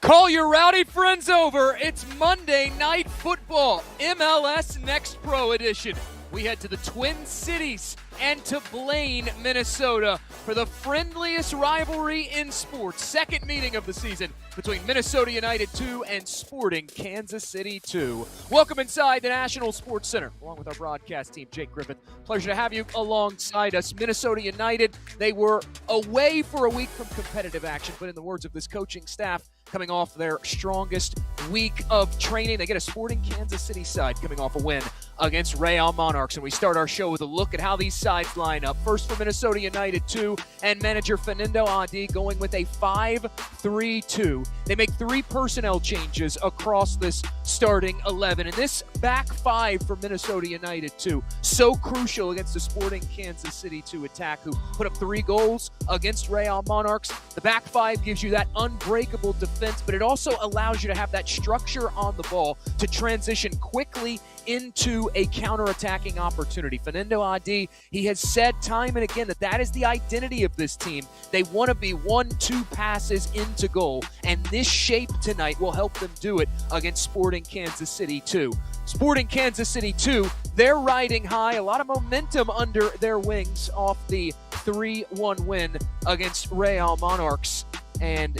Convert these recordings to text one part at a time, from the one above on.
Call your rowdy friends over. It's Monday Night Football, MLS Next Pro Edition. We head to the Twin Cities and to Blaine, Minnesota for the friendliest rivalry in sports. Second meeting of the season between Minnesota United 2 and Sporting Kansas City 2. Welcome inside the National Sports Center, along with our broadcast team, Jake Griffith. Pleasure to have you alongside us. Minnesota United, they were away for a week from competitive action, but in the words of this coaching staff, coming off their strongest week of training, they get a Sporting Kansas City side coming off a win against Real Monarchs. And we start our show with a look at how these sides line up. First for Minnesota United 2 and manager Fernando Adi going with a 5-3-2. They make 3 personnel changes across this starting 11. And this back 5 for Minnesota United 2, so crucial against the Sporting Kansas City 2 attack, who put up 3 goals against Real Monarchs. The back 5 gives you that unbreakable defense, but it also allows you to have that structure on the ball to transition quickly into a counter-attacking opportunity. Fernando Adi, he has said time and again that is the identity of this team. They want to be 1-2 passes into goal, and this shape tonight will help them do it against Sporting Kansas City 2. Sporting Kansas City 2, they're riding high, a lot of momentum under their wings off the 3-1 win against Real Monarchs, and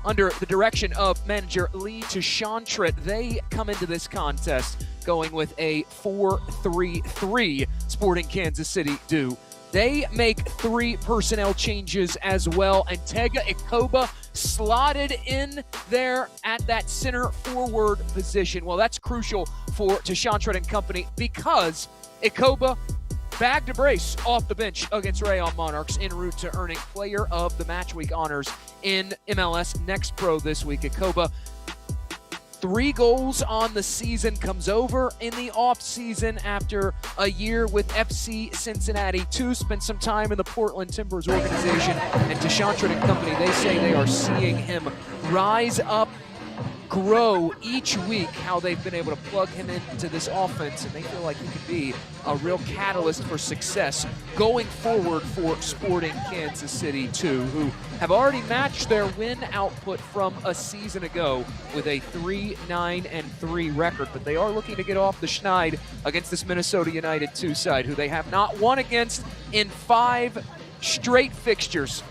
under the direction of manager Lee Tashantret, they come into this contest going with a 4-3-3. Sporting Kansas City do. They make 3 personnel changes as well, and Tega Ikoba slotted in there at that center forward position. Well, that's crucial for Tashantret and company because Ikoba bagged a brace off the bench against Real Monarchs en route to earning Player of the Match Week honors in MLS Next Pro this week. Ikoba, 3 goals on the season, comes over in the offseason after a year with FC Cincinnati 2, spent some time in the Portland Timbers organization, and Tashantret and company, they say they are seeing him rise up, grow each week, how they've been able to plug him into this offense, and they feel like he could be a real catalyst for success going forward for Sporting Kansas City 2, who have already matched their win output from a season ago with a 3-9-3 record, but they are looking to get off the schneid against this Minnesota United 2 side, who they have not won against in 5 straight fixtures.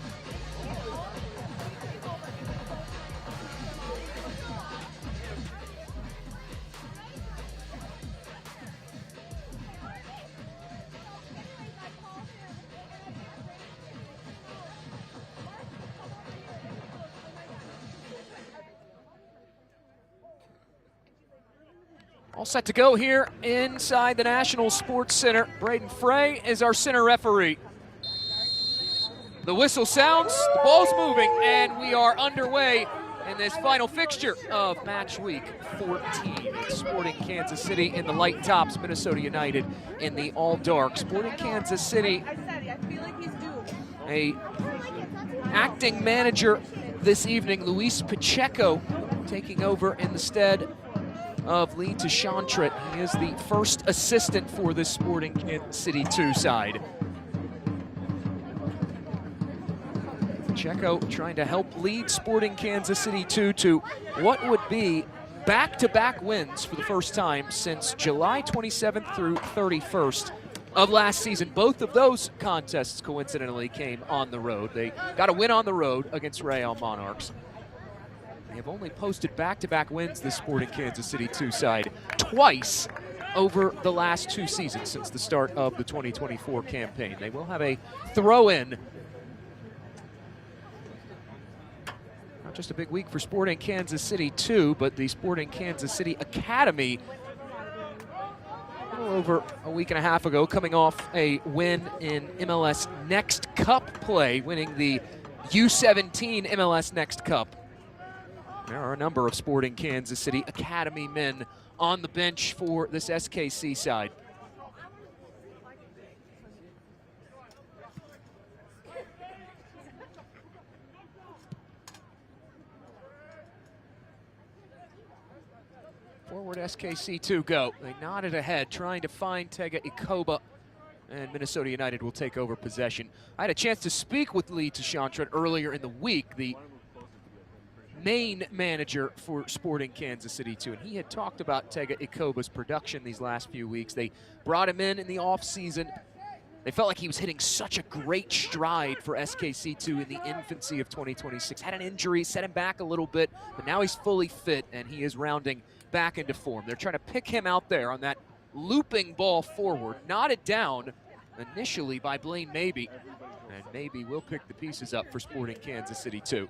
All set to go here inside the National Sports Center. Braden Frey is our center referee. The whistle sounds, the ball's moving, and we are underway in this final fixture of match week 14. Sporting Kansas City in the light tops, Minnesota United in the all dark. Sporting Kansas City, a acting manager this evening, Luis Pacheco, taking over in the stead of Lee Tashantret. He is the first assistant for this Sporting Kansas City 2 side. Pacheco trying to help lead Sporting Kansas City 2 to what would be back-to-back wins for the first time since July 27th through 31st of last season. Both of those contests coincidentally came on the road. They got a win on the road against Real Monarchs. They have only posted back-to-back wins, this Sporting Kansas City 2 side, twice over the last 2 seasons since the start of the 2024 campaign. They will have a throw-in. Not just a big week for Sporting Kansas City 2, but the Sporting Kansas City Academy a little over a week and a half ago, coming off a win in MLS Next Cup play, winning the U17 MLS Next Cup. There are a number of Sporting Kansas City Academy men on the bench for this SKC side. Forward SKC2 go. They nodded ahead, trying to find Tega Ikoba, and Minnesota United will take over possession. I had a chance to speak with Lee Tashantret earlier in the week. The main manager for Sporting Kansas City 2, and he had talked about Tega Ikoba's production these last few weeks. They brought him in the offseason. They felt like he was hitting such a great stride for SKC2 in the infancy of 2026. Had an injury, set him back a little bit, but now he's fully fit and he is rounding back into form. They're trying to pick him out there on that looping ball forward, knotted down initially by Blaine Mabey, and Mabey will pick the pieces up for Sporting Kansas City 2.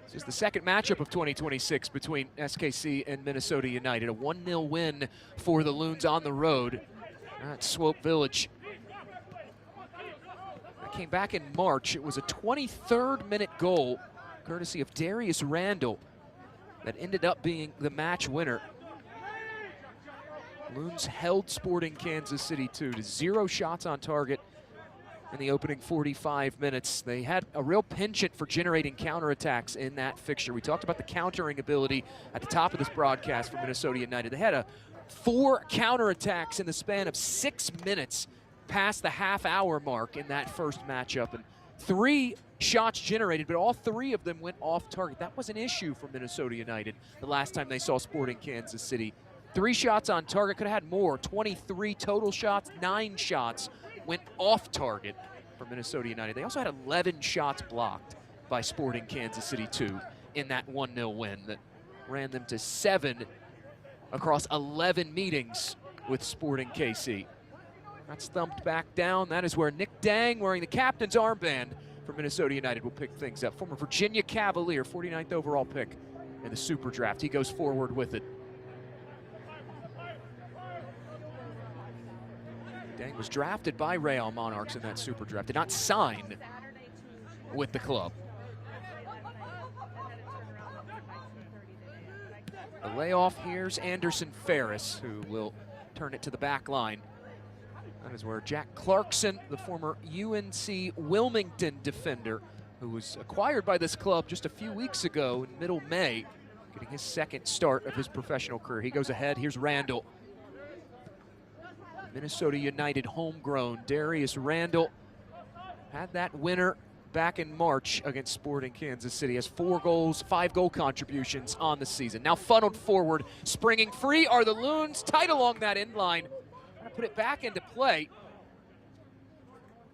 This is the second matchup of 2026 between SKC and Minnesota United. A 1-0 win for the Loons on the road at Swope Village. That came back in March. It was a 23rd minute goal, courtesy of Darius Randall, that ended up being the match winner. Loons held Sporting Kansas City 2 to 0 shots on target in the opening 45 minutes. They had a real penchant for generating counterattacks in that fixture. We talked about the countering ability at the top of this broadcast for Minnesota United. They had 4 counterattacks in the span of 6 minutes past the half-hour mark in that first matchup, and 3 shots generated, but all 3 of them went off target. That was an issue for Minnesota United the last time they saw Sporting Kansas City. 3 shots on target, could have had more. 23 total shots, 9 shots went off target for Minnesota United. They also had 11 shots blocked by Sporting Kansas City 2 in that 1-0 win that ran them to 7 across 11 meetings with Sporting KC. That's thumped back down. That is where Nick Dang, wearing the captain's armband for Minnesota United, will pick things up. Former Virginia Cavalier, 49th overall pick in the Super Draft. He goes forward with it. Dang was drafted by Real Monarchs in that Super Draft. Did not sign with the club. The layoff, here's Anderson Ferris, who will turn it to the back line. That is where Jack Clarkson, the former UNC Wilmington defender, who was acquired by this club just a few weeks ago in middle May, getting his second start of his professional career. He goes ahead, here's Randall. Minnesota United homegrown Darius Randall had that winner back in March against Sporting Kansas City. Has 4 goals, 5 goal contributions on the season. Now funneled forward, springing free are the Loons, tight along that end line. Trying to put it back into play.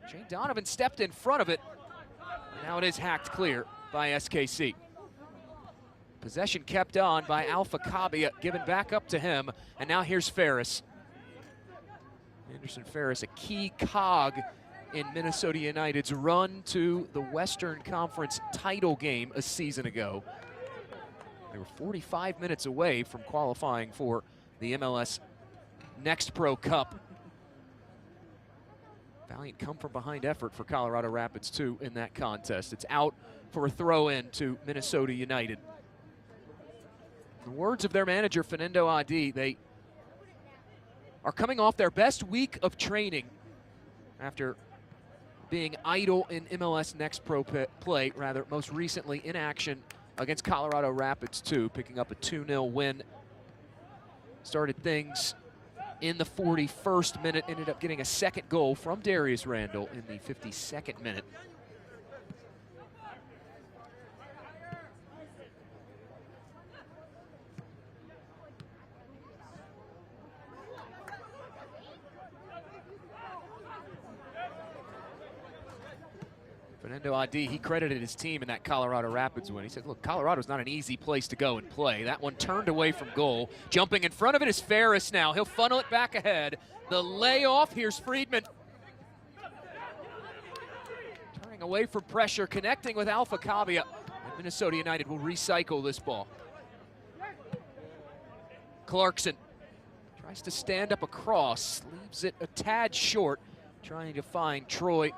Shane Donovan stepped in front of it. And now it is hacked clear by SKC. Possession kept on by Alpha Kabia, given back up to him. And now here's Ferris. Anderson Ferris, a key cog in Minnesota United's run to the Western Conference title game a season ago. They were 45 minutes away from qualifying for the MLS Next Pro Cup. Valiant come-from-behind effort for Colorado Rapids, too, in that contest. It's out for a throw-in to Minnesota United. In the words of their manager, Fernando Adi, they are coming off their best week of training after being idle in MLS Next Pro play, most recently in action against Colorado Rapids 2, picking up a 2-0 win. Started things in the 41st minute, ended up getting a second goal from Darius Randall in the 52nd minute. Fernando Adi, he credited his team in that Colorado Rapids win. He said, look, Colorado's not an easy place to go and play. That one turned away from goal. Jumping in front of it is Ferris now. He'll funnel it back ahead. The layoff, here's Friedman. Turning away from pressure, connecting with Alpha Kabia. And Minnesota United will recycle this ball. Clarkson tries to stand up across, leaves it a tad short, trying to find Troy.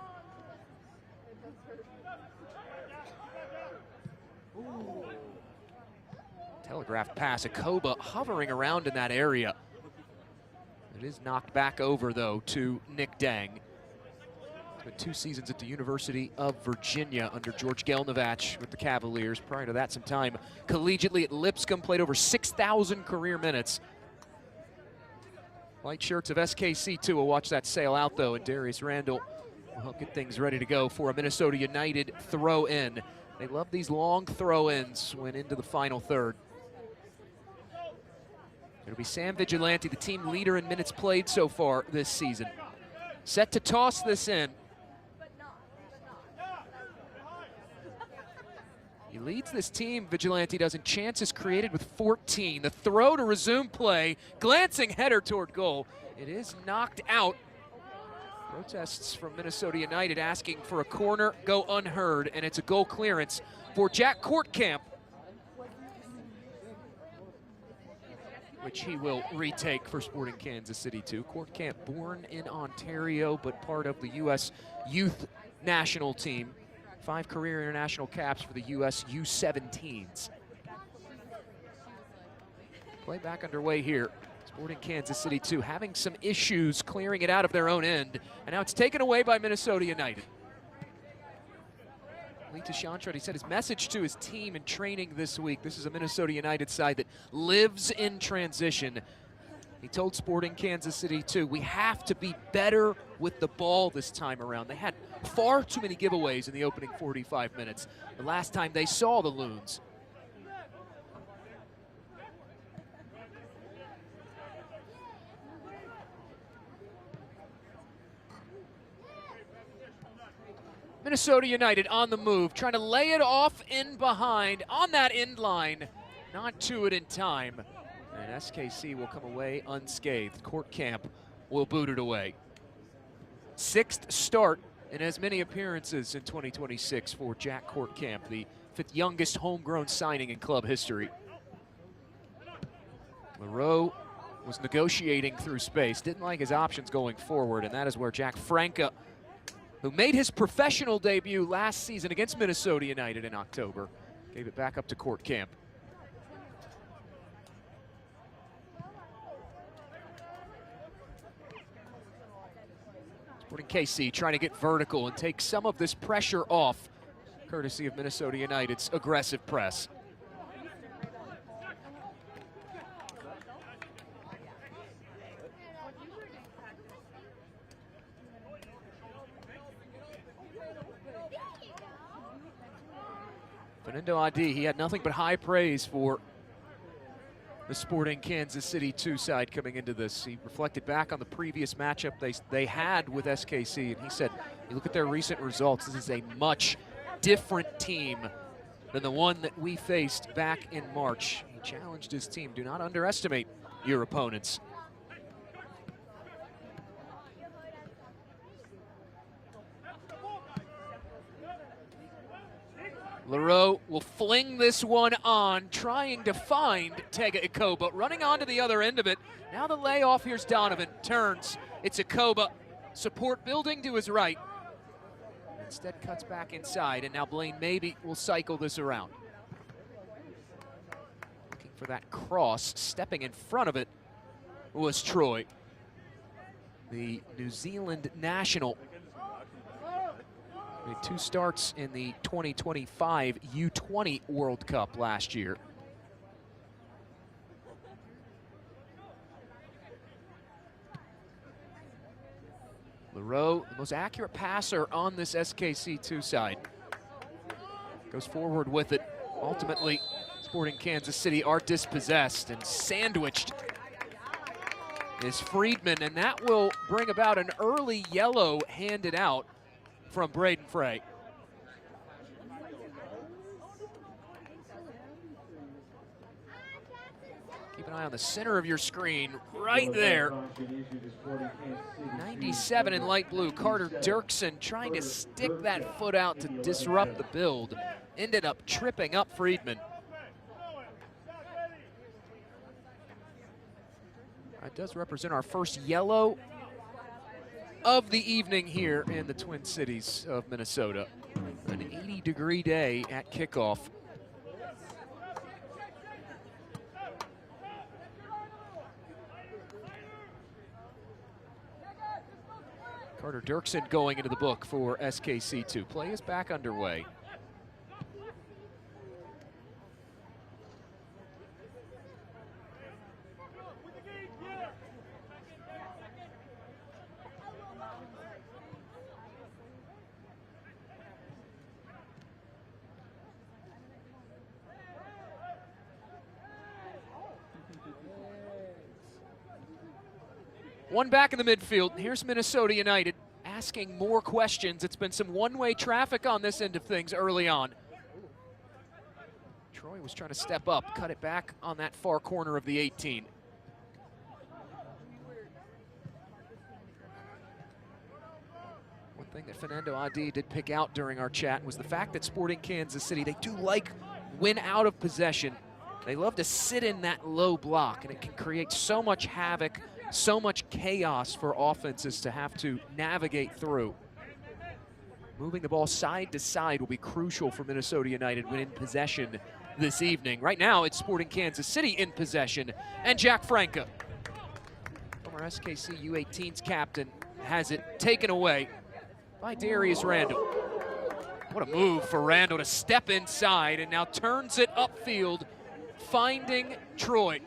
Telegraphed pass, Ikoba hovering around in that area. It is knocked back over, though, to Nick Dang. Spent 2 seasons at the University of Virginia under George Gelnevach with the Cavaliers. Prior to that, some time collegiately at Lipscomb, played over 6,000 career minutes White shirts of SKC2 will watch that sail out, though, and Darius Randall will help get things ready to go for a Minnesota United throw-in. They love these long throw-ins when into the final third. It'll be Sam Vigilante, the team leader in minutes played so far this season. Set to toss this in. He leads this team, Vigilante does, in chances created with 14. The throw to resume play, glancing header toward goal. It is knocked out. Protests from Minnesota United asking for a corner go unheard, and it's a goal clearance for Jack Courtcamp, which he will retake for Sporting Kansas City 2. Courtcamp, born in Ontario, but part of the U.S. youth national team. 5 career international caps for the U.S. U17s. Play back underway here. Sporting Kansas City 2 having some issues clearing it out of their own end, and now it's taken away by Minnesota United. Lee Tashantrud, he said his message to his team in training this week, this is a Minnesota United side that lives in transition. He told Sporting Kansas City 2, we have to be better with the ball this time around. They had far too many giveaways in the opening 45 minutes, the last time they saw the Loons. Minnesota United on the move, trying to lay it off in behind on that end line. Not to it in time. And SKC will come away unscathed. Courtcamp will boot it away. 6th start in as many appearances in 2026 for Jack Courtcamp, the 5th youngest homegrown signing in club history. Leroux was negotiating through space, didn't like his options going forward, and that is where Jack Franca, who made his professional debut last season against Minnesota United in October, gave it back up to Courtcamp. Sporting KC trying to get vertical and take some of this pressure off, courtesy of Minnesota United's aggressive press. Fernando Adi, he had nothing but high praise for the Sporting Kansas City 2 side coming into this. He reflected back on the previous matchup they had with SKC, and he said, you look at their recent results, this is a much different team than the one that we faced back in March. He challenged his team, do not underestimate your opponents. Leroux will fling this one on, trying to find Tega Ikoba, running onto the other end of it. Now the layoff, here's Donovan, turns, it's Ikoba, support building to his right. Instead cuts back inside, and now Blaine maybe will cycle this around. Looking for that cross, stepping in front of it was Troy, the New Zealand national. Made 2 starts in the 2025 U20 World Cup last year. Leroux, the most accurate passer on this SKC2 side. Goes forward with it. Ultimately, Sporting Kansas City are dispossessed, and sandwiched is Friedman, and that will bring about an early yellow handed out from Braden Frey. Keep an eye on the center of your screen, right there. 97 in light blue, Carter Dirksen trying to stick that foot out to disrupt the build. Ended up tripping up Friedman. That does represent our first yellow of the evening here in the Twin Cities of Minnesota. An 80-degree day at kickoff. Carter Dirksen going into the book for SKC2. Play is back underway. One back in the midfield. Here's Minnesota United asking more questions. It's been some one-way traffic on this end of things early on. Troy was trying to step up, cut it back on that far corner of the 18. One thing that Fernando Adi did pick out during our chat was the fact that Sporting Kansas City, they do like when out of possession. They love to sit in that low block, and it can create so much havoc, so much chaos for offenses to have to navigate through. Moving the ball side to side will be crucial for Minnesota United when in possession this evening. Right now, it's Sporting Kansas City in possession, and Jack Franca, former SKC U18's captain, has it taken away by Darius Randall. What a move for Randall to step inside and now turns it upfield, finding Troy.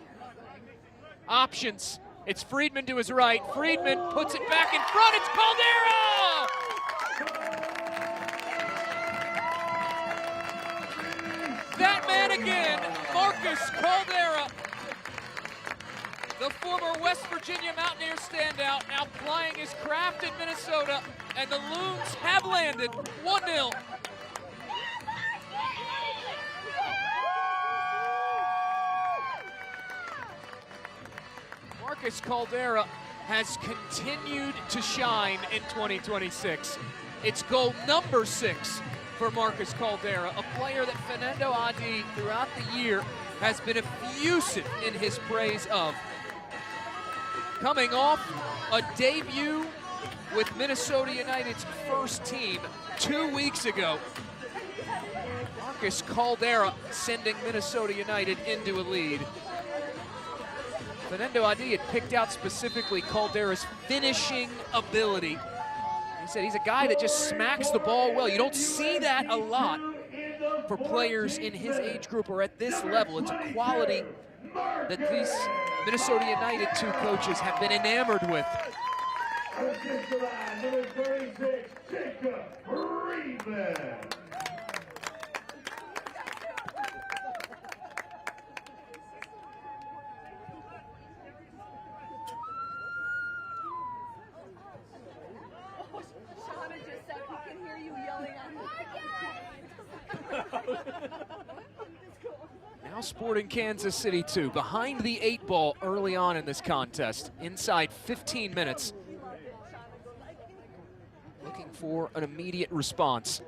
Options. It's Friedman to his right. Friedman puts it back in front. It's Caldera! That man again, Marcus Caldera, the former West Virginia Mountaineers standout, now plying his craft in Minnesota, and the Loons have landed 1-0. Marcus Caldera has continued to shine in 2026. It's goal number 6 for Marcus Caldera, a player that Fernando Adi throughout the year has been effusive in his praise of. Coming off a debut with Minnesota United's first team 2 weeks ago, Marcus Caldera sending Minnesota United into a lead. Fernando Adi had picked out specifically Caldera's finishing ability. He said he's a guy that just smacks the ball well. You don't see that a lot for players in his age group or at this level. It's a quality that these Minnesota United 2 coaches have been enamored with. Now Sporting Kansas City 2, behind the 8 ball early on in this contest, inside 15 minutes. Looking for an immediate response.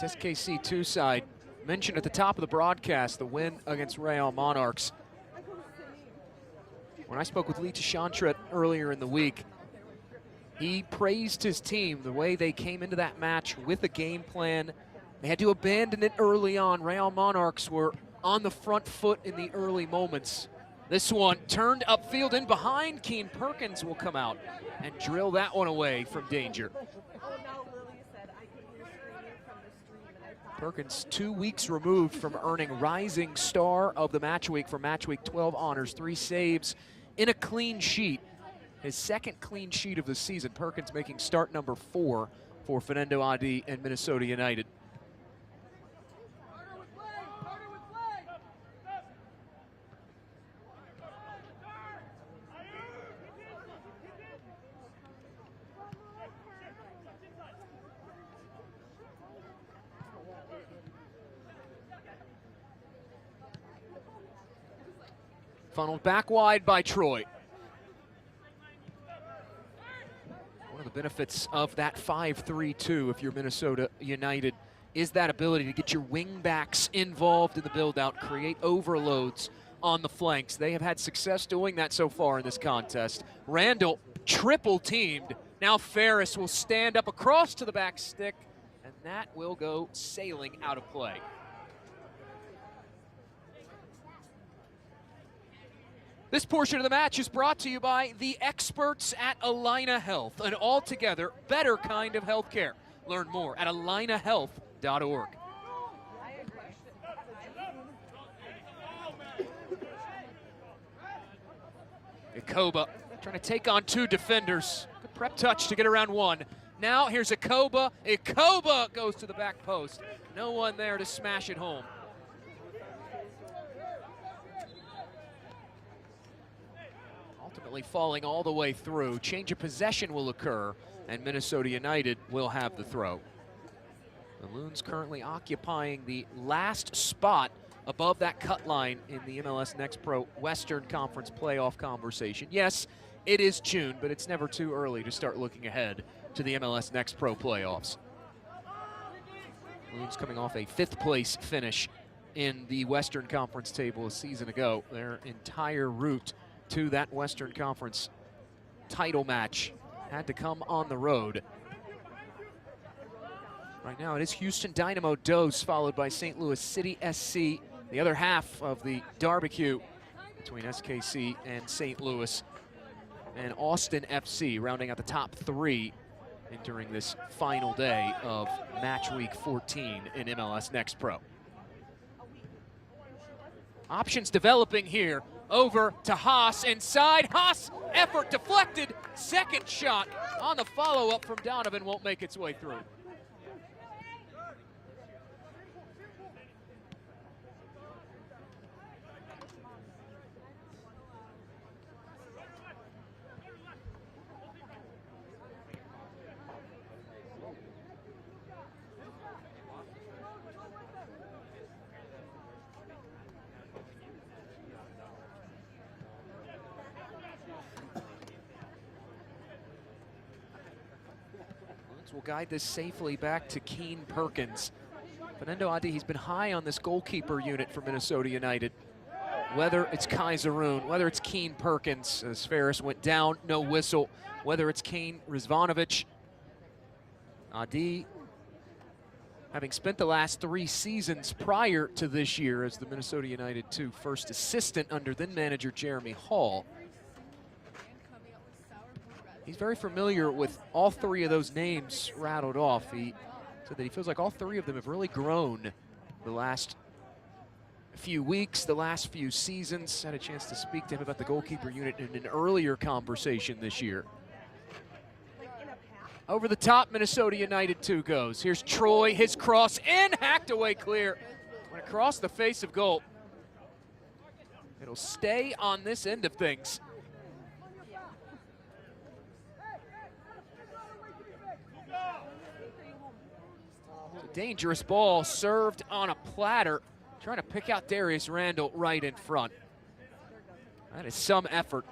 This SKC2 side, mentioned at the top of the broadcast, the win against Real Monarchs. When I spoke with Lee Chantret earlier in the week, he praised his team, the way they came into that match with a game plan. They had to abandon it early on. Real Monarchs were on the front foot in the early moments. This one turned upfield in behind. Keen Perkins will come out and drill that one away from danger. Perkins 2 weeks removed from earning Rising Star of the Match Week for Match Week 12 honors, 3 saves in a clean sheet. His second clean sheet of the season. Perkins making start number 4 for Fernando Adi and Minnesota United. Funneled back wide by Troy. One of the benefits of that 5-3-2, if you're Minnesota United, is that ability to get your wing backs involved in the build-out, create overloads on the flanks. They have had success doing that so far in this contest. Randall triple teamed. Now Ferris will stand up across to the back stick, and that will go sailing out of play. This portion of the match is brought to you by the experts at Allina Health, an altogether better kind of healthcare. Learn more at allinahealth.org. Ikoba trying to take on two defenders. Good prep touch to get around one. Now here's Ikoba. Ikoba goes to the back post. No one there to smash it home. Ultimately falling all the way through. Change of possession will occur, and Minnesota United will have the throw. The Loons currently occupying the last spot above that cut line in the MLS Next Pro Western Conference playoff conversation. Yes, it is June, but it's never too early to start looking ahead to the MLS Next Pro playoffs. Loons coming off a 5th place finish in the Western Conference table a season ago. Their entire route to that Western Conference title match had to come on the road. Right now it is Houston Dynamo Dose followed by St. Louis City SC, the other half of the barbecue between SKC and St. Louis, and Austin FC rounding out the top 3 entering this final day of match week 14 in MLS Next Pro. Options developing here. Over to Haas, inside, Haas, effort deflected, second shot on the follow-up from Donovan won't make its way through. Will guide this safely back to Keen Perkins. Fernando Adi, he's been high on this goalkeeper unit for Minnesota United. Whether it's Kaiserun, whether it's Keen Perkins, as Ferris went down, no whistle. Whether it's Kane Rizvanovic. Adi, having spent the last 3 seasons prior to this year as the Minnesota United 2 first assistant under then manager Jeremy Hall. He's very familiar with all 3 of those names rattled off. He said that he feels like all 3 of them have really grown the last few weeks, the last few seasons. Had a chance to speak to him about the goalkeeper unit in an earlier conversation this year. Over the top, Minnesota United 2 goes. Here's Troy, his cross in, hacked away clear. Went across the face of goal. It'll stay on this end of things. Dangerous ball served on a platter, trying to pick out Darius Randall right in front. That is some effort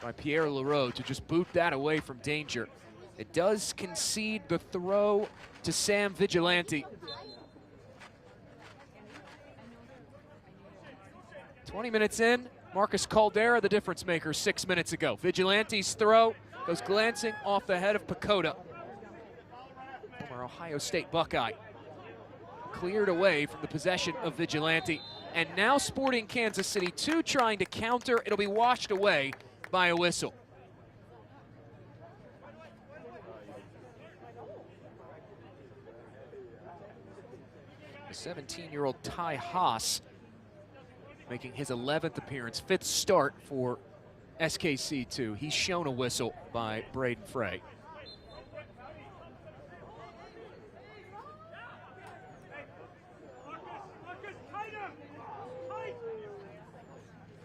by Pierre Leroux to just boot that away from danger. It does concede the throw to Sam Vigilante. 20 minutes in, Marcus Caldera, the difference maker 6 minutes ago. Vigilante's throw goes glancing off the head of Pacoda. Former Ohio State Buckeye. Cleared away from the possession of Vigilante. And now Sporting Kansas City 2 trying to counter. It'll be washed away by a whistle. The 17-year-old Ty Haas making his 11th appearance, 5th start for SKC2. He's shown a whistle by Braden Frey.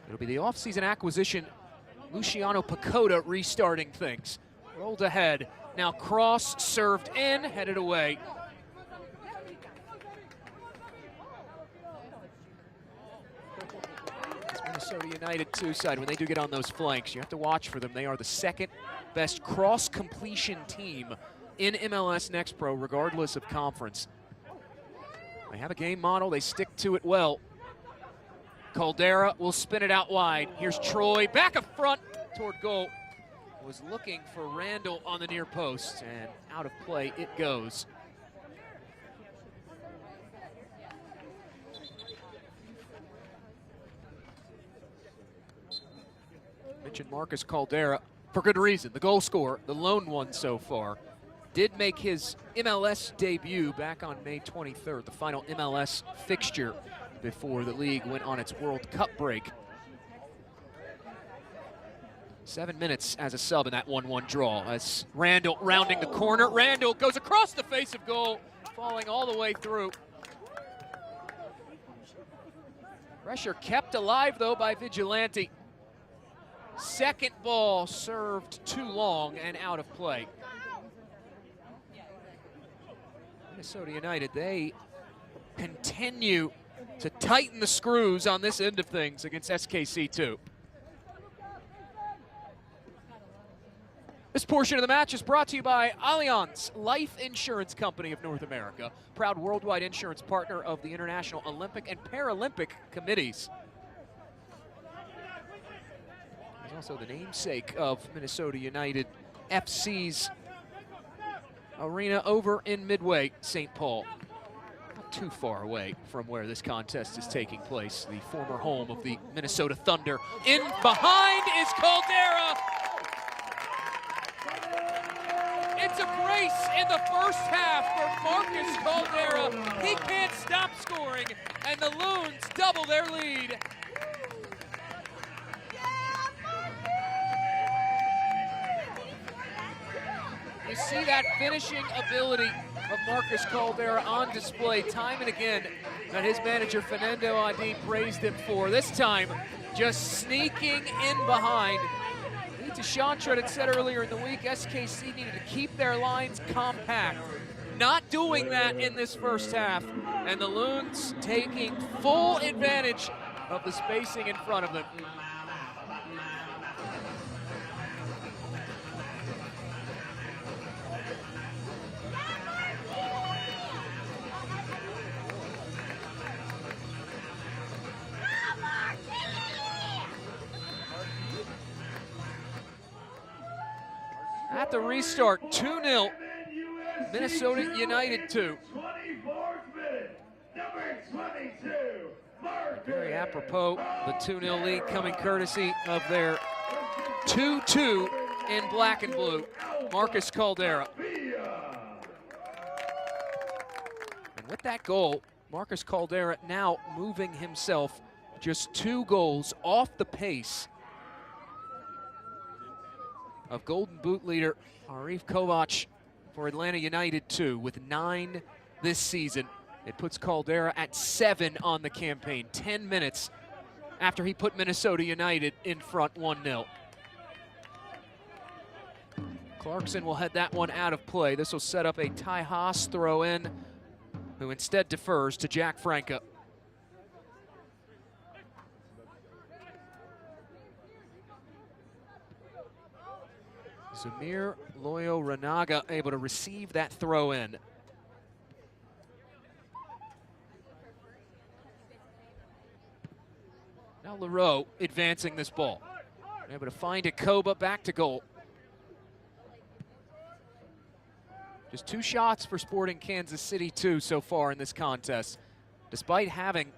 It'll be the offseason acquisition, Luciano Pacoda, restarting things. Rolled ahead, now cross, served in, headed away. This Minnesota United 2 side, when they do get on those flanks, you have to watch for them. They are the 2nd best cross-completion team in MLS Next Pro, regardless of conference. They have a game model, they stick to it well. Caldera will spin it out wide. Here's Troy, back up front toward goal. Was looking for Randall on the near post, and out of play it goes. Mentioned Marcus Caldera for good reason. The goal scorer, the lone one so far, did make his MLS debut back on May 23rd, the final MLS fixture before the league went on its World Cup break. 7 minutes as a sub in that 1-1 draw. As Randall rounding the corner. Randall goes across the face of goal, falling all the way through. Pressure kept alive, though, by Vigilante. Second ball served too long and out of play. Minnesota United, they continue to tighten the screws on this end of things against SKC2. This portion of the match is brought to you by Allianz Life Insurance Company of North America, proud worldwide insurance partner of the International Olympic and Paralympic Committees. He's also the namesake of Minnesota United FC's arena over in Midway, St. Paul. Not too far away from where this contest is taking place, the former home of the Minnesota Thunder. In behind is Caldera. It's a brace in the first half for Marcus Caldera. He can't stop scoring, and the Loons double their lead. You see that finishing ability of Marcus Caldera on display time and again that his manager Fernando Adi praised him for. This time, just sneaking in behind. To Sean Trent had said earlier in the week, SKC needed to keep their lines compact. Not doing that in this first half, and the Loons taking full advantage of the spacing in front of them. At the restart, 2-0, Minnesota United 2. Very apropos, the 2-0 lead coming courtesy of their 2-2 in black and blue, Marcus Caldera. And with that goal, Marcus Caldera now moving himself just 2 goals off the pace of Golden Boot leader Arif Kovac for Atlanta United 2 with 9 this season. It puts Caldera at 7 on the campaign, 10 minutes after he put Minnesota United in front 1-0. Clarkson will head that one out of play. This will set up a Ty Haas throw in, who instead defers to Jack Franca. Zamir Loyo Ranaga able to receive that throw in. Now Leroux advancing this ball. Able to find Akoba back to goal. Just 2 shots for Sporting Kansas City 2 so far in this contest, despite having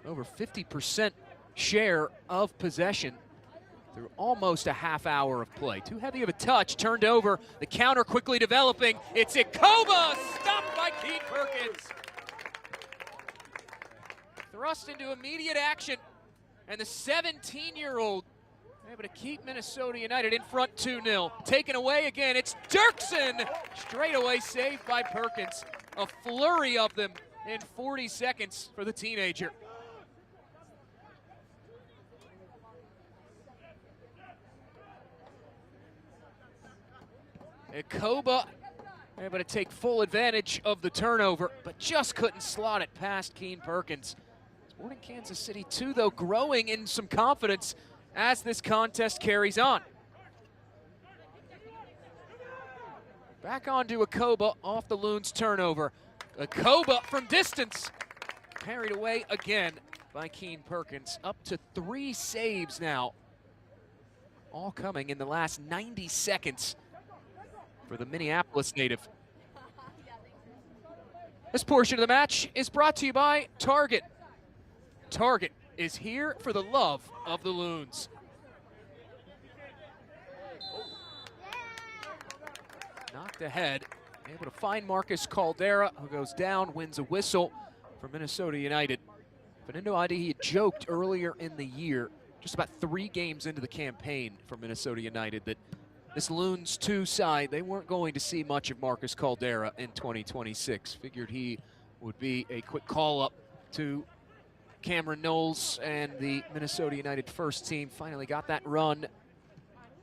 over 50% share of possession through almost a half hour of play. Too heavy of a touch, turned over, the counter quickly developing. It's Akoba, stopped by Keith Perkins. Thrust into immediate action, and the 17-year-old able to keep Minnesota United in front 2-0. Taken away again, it's Dirksen. Straight away saved by Perkins. A flurry of them in 40 seconds for the teenager. Akoba able to take full advantage of the turnover, but just couldn't slot it past Keane Perkins. Sporting Kansas City 2, though, growing in some confidence as this contest carries on. Back onto Akoba off the Loons turnover. Akoba from distance, carried away again by Keane Perkins. Up to 3 saves now, all coming in the last 90 seconds for the Minneapolis native. This portion of the match is brought to you by Target. Target is here for the love of the Loons. Knocked ahead, able to find Marcus Caldera, who goes down, wins a whistle for Minnesota United. Fernando Adi had joked earlier in the year just about 3 games into the campaign for Minnesota United that this Loons 2 side, they weren't going to see much of Marcus Caldera in 2026. Figured he would be a quick call-up to Cameron Knowles and the Minnesota United first team. Finally got that run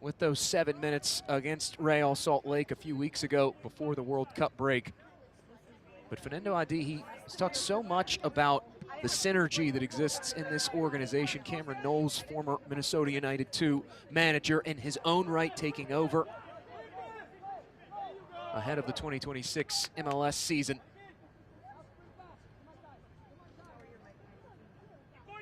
with those 7 minutes against Real Salt Lake a few weeks ago before the World Cup break. But Fernando Adi, he's talked so much about the synergy that exists in this organization. Cameron Knowles, former Minnesota United 2 manager, in his own right taking over ahead of the 2026 MLS season.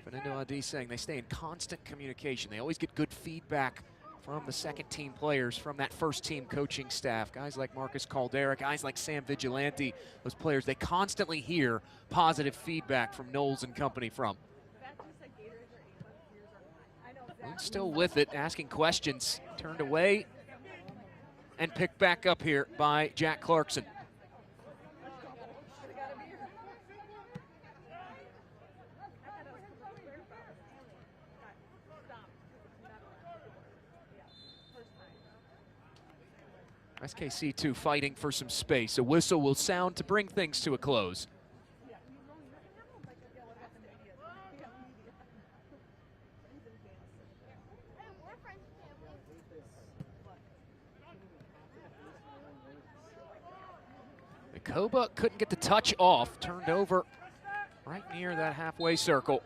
Fernando Adi saying they stay in constant communication. They always get good feedback from the second team players, from that first team coaching staff. Guys like Marcus Caldera, guys like Sam Vigilante, those players, they constantly hear positive feedback from Knowles and company from. Still with it, asking questions, turned away and picked back up here by Jack Clarkson. SKC2 fighting for some space. A whistle will sound to bring things to a close. Koba couldn't get the touch off, turned over right near that halfway circle.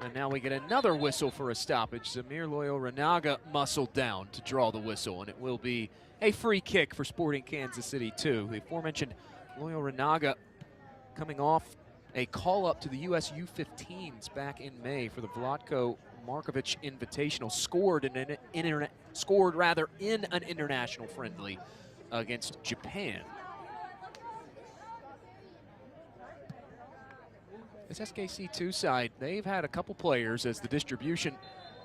And now we get another whistle for a stoppage. Zamir Loyo-Renaga muscled down to draw the whistle, and it will be a free kick for Sporting Kansas City 2. The aforementioned Loyo-Renaga coming off a call-up to the US U15s back in May for the Vlatko Markovic Invitational. Scored in an international friendly against Japan. This SKC2 side, they've had a couple players as the distribution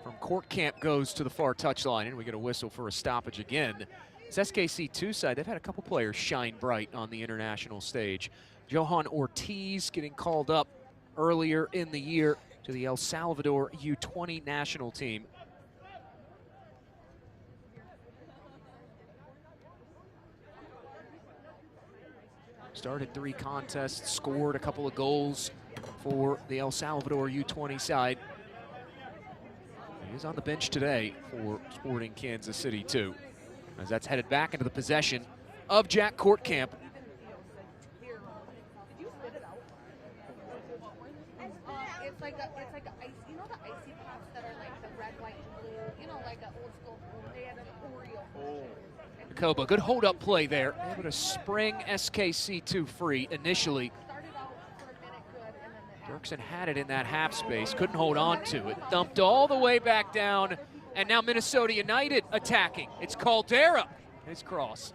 from Court Camp goes to the far touchline, and we get a whistle for a stoppage again. This SKC2 side, they've had a couple players shine bright on the international stage. Johan Ortiz getting called up earlier in the year to the El Salvador U20 national team. Started 3 contests, scored a couple of goals for the El Salvador U20 side. He is on the bench today for Sporting Kansas City 2, as that's headed back into the possession of Jack Courtcamp. It's like a ice, you know the icy pops that are like the red, white, and blue, you know, like an old school, they had an Oreo. Koba, good hold-up play there. Able to spring SKC2 free initially. Dirksen had it in that half space, couldn't hold on to it. Dumped all the way back down, and now Minnesota United attacking. It's Caldera, his cross.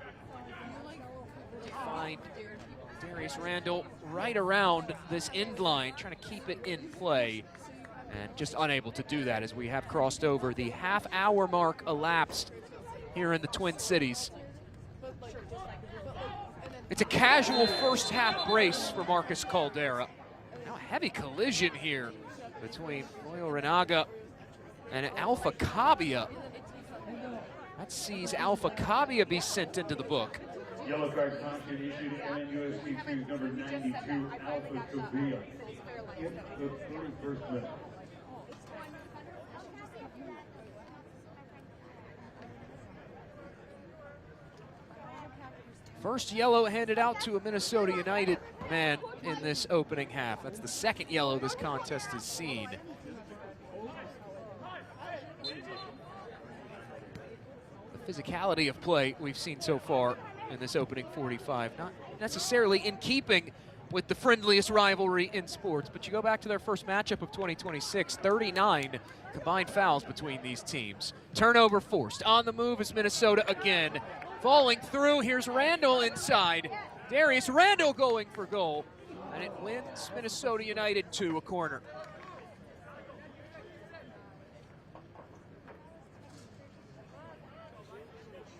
Find Darius Randall right around this end line, trying to keep it in play, and just unable to do that as we have crossed over the half-hour mark elapsed here in the Twin Cities. It's a casual first half brace for Marcus Caldera. Now a heavy collision here between Loyo-Renaga and Alpha Cabia. That sees Alpha Cabia be sent into the book. Yellow card caution issued MNUFC2 number 92, Alpha Cabia, in the 31st minute. First yellow handed out to a Minnesota United man in this opening half. That's the second yellow this contest has seen. The physicality of play we've seen so far in this opening 45, not necessarily in keeping with the friendliest rivalry in sports, but you go back to their first matchup of 2026, 39 combined fouls between these teams. Turnover forced. On the move is Minnesota again. Falling through, here's Randall inside. Darius Randall going for goal, and it wins Minnesota United to a corner.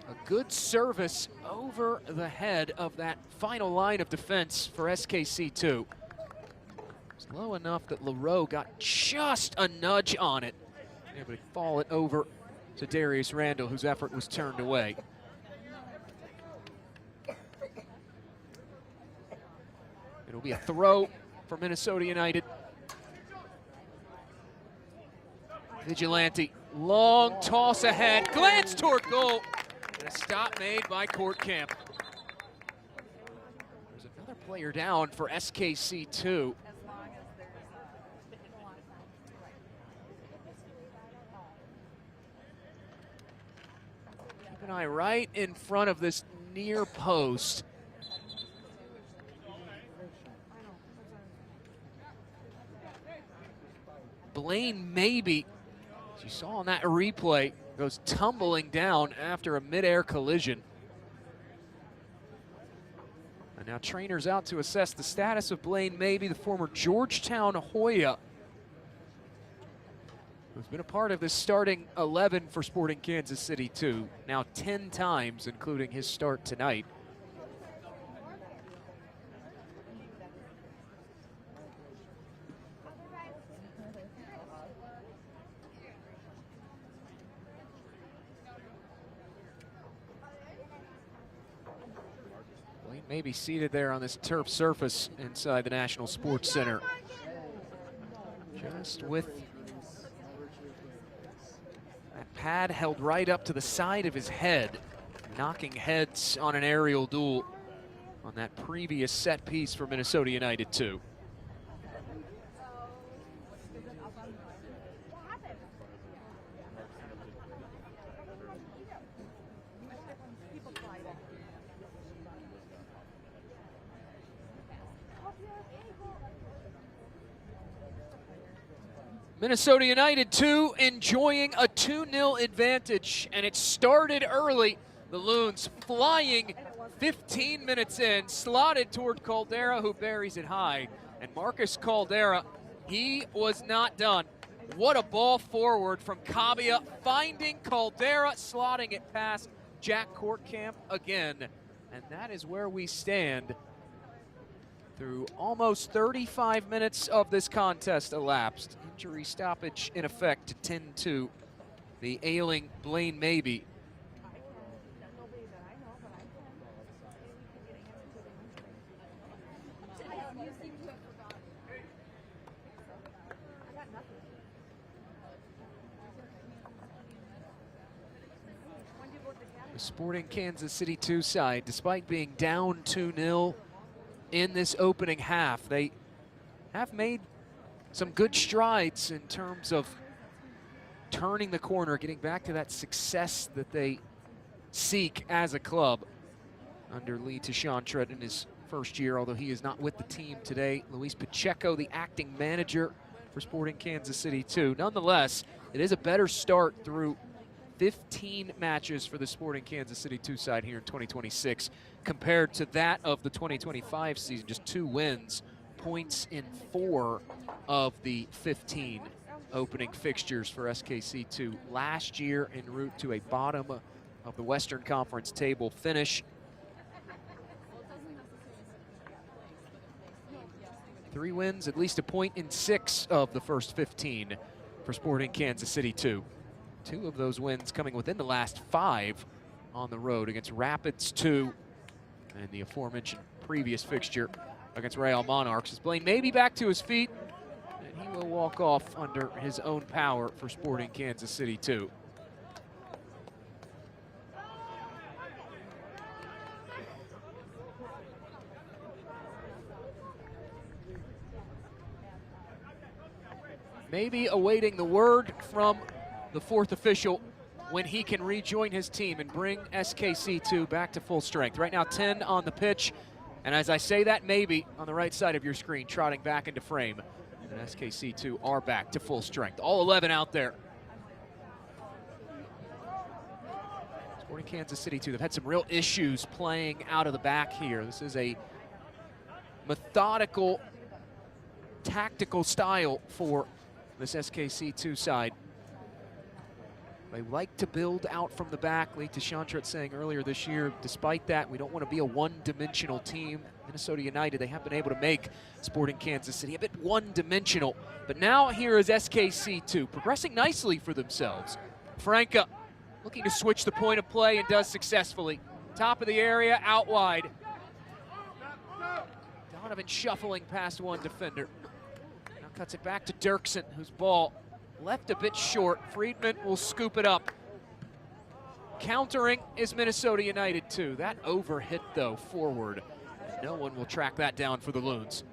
A good service over the head of that final line of defense for SKC2. It's low enough that Leroux got just a nudge on it, able to fall it over to Darius Randall, whose effort was turned away. It'll be a throw for Minnesota United. Vigilante, long toss ahead, glance toward goal, and a stop made by Courtcamp. There's another player down for SKC2. Keep an eye right in front of this near post. Blaine Maybe, as you saw on that replay, goes tumbling down after a midair collision. And now trainers out to assess the status of Blaine Maybe, the former Georgetown Hoya, who's been a part of this starting 11 for Sporting Kansas City too, now 10 times, including his start tonight. Maybe seated there on this turf surface inside the National Sports Center. Just with that pad held right up to the side of his head, knocking heads on an aerial duel on that previous set piece for Minnesota United too. Minnesota United 2 enjoying a 2-0 advantage, and it started early. The Loons flying 15 minutes in, slotted toward Caldera, who buries it high. And Marcus Caldera, he was not done. What a ball forward from Cavia, finding Caldera, slotting it past Jack Courtcamp again. And that is where we stand through almost 35 minutes of this contest elapsed. Injury stoppage in effect to 10-2. The ailing Blaine Maybe. The Sporting Kansas City 2 side, despite being down 2-0 in this opening half, they have made some good strides in terms of turning the corner, getting back to that success that they seek as a club under Lee Tashawn in his first year, although he is not with the team today. Luis Pacheco, the acting manager for Sporting Kansas City 2. Nonetheless, it is a better start through 15 matches for the Sporting Kansas City 2 side here in 2026 compared to that of the 2025 season. Just 2 wins, points in 4 of the 15 opening fixtures for SKC2 last year, en route to a bottom of the Western Conference table finish. 3 wins, at least a point in 6 of the first 15 for Sporting Kansas City 2. 2 of those wins coming within the last 5 on the road against Rapids 2 and the aforementioned previous fixture against Real Monarchs. As Blaine Maybe back to his feet, and he will walk off under his own power for Sporting Kansas City 2. Maybe awaiting the word from the 4th official when he can rejoin his team and bring SKC2 back to full strength. Right now 10 on the pitch, and as I say that, Maybe on the right side of your screen trotting back into frame. And SKC2 are back to full strength. All 11 out there. Sporting Kansas City 2, they've had some real issues playing out of the back here. This is a methodical, tactical style for this SKC2 side. They like to build out from the back. Lee Deschantrette saying earlier this year, despite that, we don't want to be a one-dimensional team. Minnesota United, they have been able to make Sporting Kansas City a bit one-dimensional. But now here is SKC2, progressing nicely for themselves. Franca looking to switch the point of play and does successfully. Top of the area, out wide. Donovan shuffling past one defender. Now cuts it back to Dirksen, whose ball left a bit short. Friedman will scoop it up. Countering is Minnesota United too. That overhit though forward. No one will track that down for the Loons.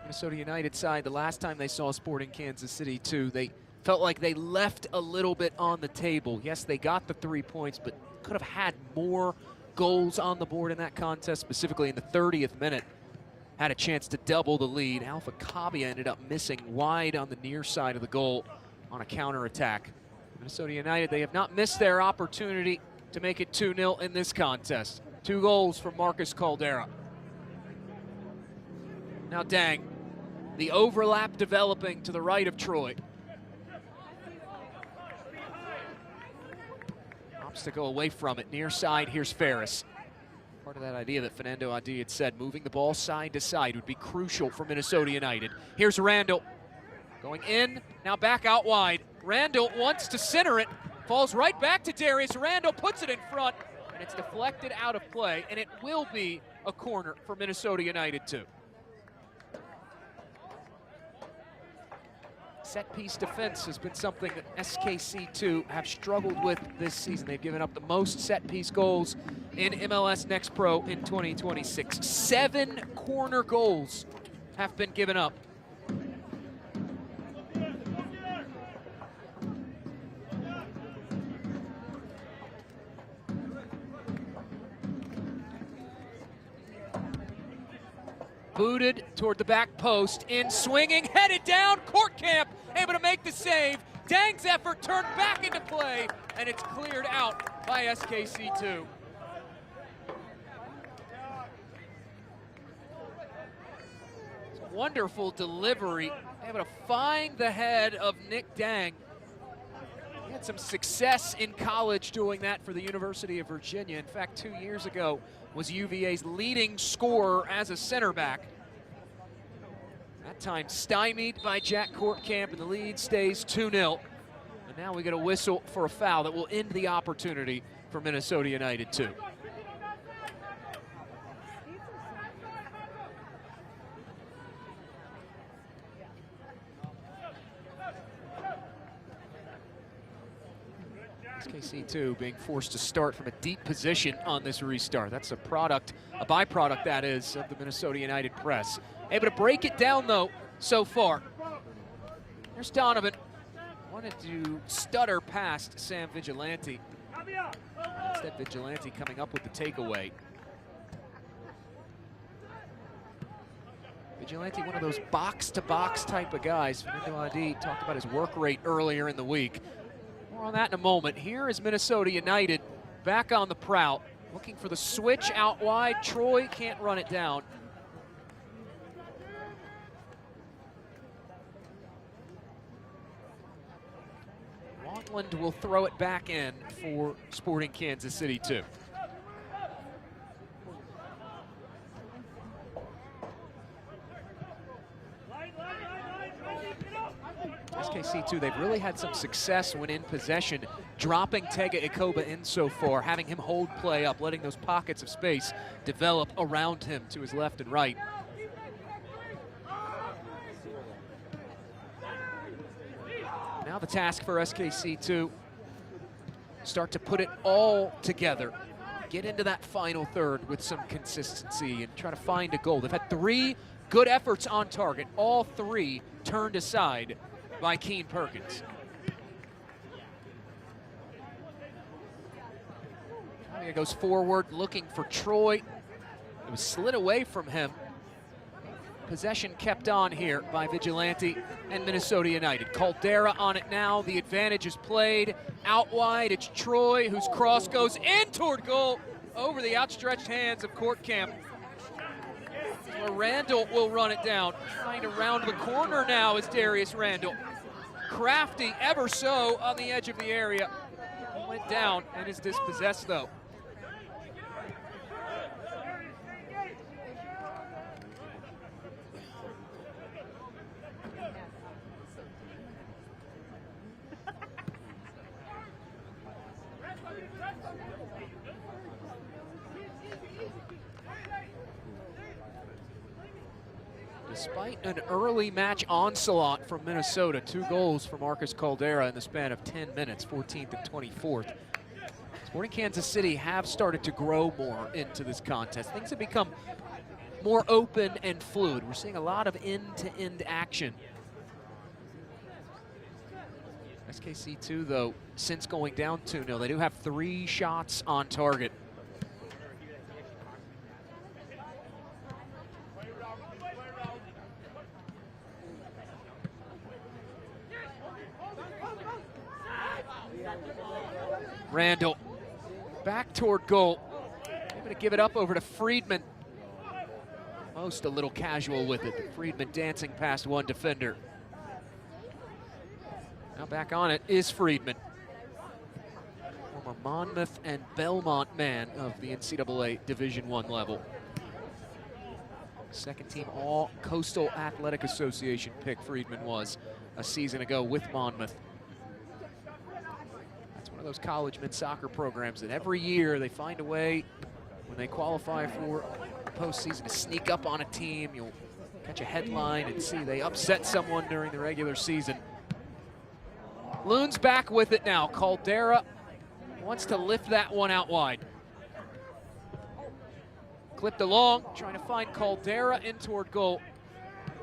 Minnesota United side, the last time they saw Sporting Kansas City too, they felt like they left a little bit on the table. Yes, they got the 3 points, but could have had more goals on the board in that contest, specifically in the 30th minute. Had a chance to double the lead. Alpha Kabia ended up missing wide on the near side of the goal on a counterattack. Minnesota United, they have not missed their opportunity to make it 2-0 in this contest. 2 goals from Marcus Caldera. Now Dang, the overlap developing to the right of Troy. Obstacle away from it, near side, here's Ferris. Part of that idea that Fernando Adi had said, moving the ball side to side would be crucial for Minnesota United. Here's Randall, going in, now back out wide. Randall wants to center it, falls right back to Darius. Randall puts it in front, and it's deflected out of play, and it will be a corner for Minnesota United too. Set-piece defense has been something that SKC2 have struggled with this season. They've given up the most set-piece goals in MLS Next Pro in 2026. 7 corner goals have been given up. Booted toward the back post, in swinging, headed down, Kortkamp able to make the save. Dang's effort turned back into play, and it's cleared out by SKC2. Wonderful delivery, able to find the head of Nick Dang. He had some success in college doing that for the University of Virginia. In fact, 2 years ago was UVA's leading scorer as a center back. That time stymied by Jack Kortkamp, and the lead stays 2-0. And now we get a whistle for a foul that will end the opportunity for Minnesota United too. SKC2 being forced to start from a deep position on this restart. That's a byproduct that is, of the Minnesota United press. Able to break it down though so far. There's Donovan. Wanted to stutter past Sam Vigilante. Instead, Vigilante coming up with the takeaway. Vigilante, one of those box-to-box type of guys. Fernando Adi talked about his work rate earlier in the week. More on that in a moment. Here is Minnesota United back on the prowl, looking for the switch out wide. Troy can't run it down. Longland will throw it back in for Sporting Kansas City too. SKC2, they've really had some success when in possession, dropping Tega Ikoba in so far, having him hold play up, letting those pockets of space develop around him to his left and right. Now the task for SKC2, start to put it all together, get into that final third with some consistency and try to find a goal. They've had 3 good efforts on target, all 3 turned aside by Keen Perkins. He goes forward looking for Troy. It was slid away from him. Possession kept on here by Vigilante and Minnesota United. Caldera on it now. The advantage is played. Out wide, it's Troy whose cross goes in toward goal over the outstretched hands of Kortkamp. where Randall will run it down. Trying to round the corner now is Darius Randall. Crafty, ever so, on the edge of the area. Went down and is dispossessed, though. Despite an early match onslaught from Minnesota, 2 goals for Marcus Caldera in the span of 10 minutes, 14th and 24th. Sporting Kansas City have started to grow more into this contest. Things have become more open and fluid. We're seeing a lot of end-to-end action. SKC2, though, since going down 2-0, they do have 3 shots on target. Randall back toward goal. Able to give it up over to Friedman. Most a little casual with it. Friedman dancing past one defender. Now back on it is Friedman. Former Monmouth and Belmont man of the NCAA Division I level. Second team all Coastal Athletic Association pick Friedman was a season ago with Monmouth. One of those college men's soccer programs that every year they find a way when they qualify for the postseason to sneak up on a team. You'll catch a headline and see they upset someone during the regular season. Loon's back with it now. Caldera wants to lift that one out wide. Clipped along, trying to find Caldera in toward goal.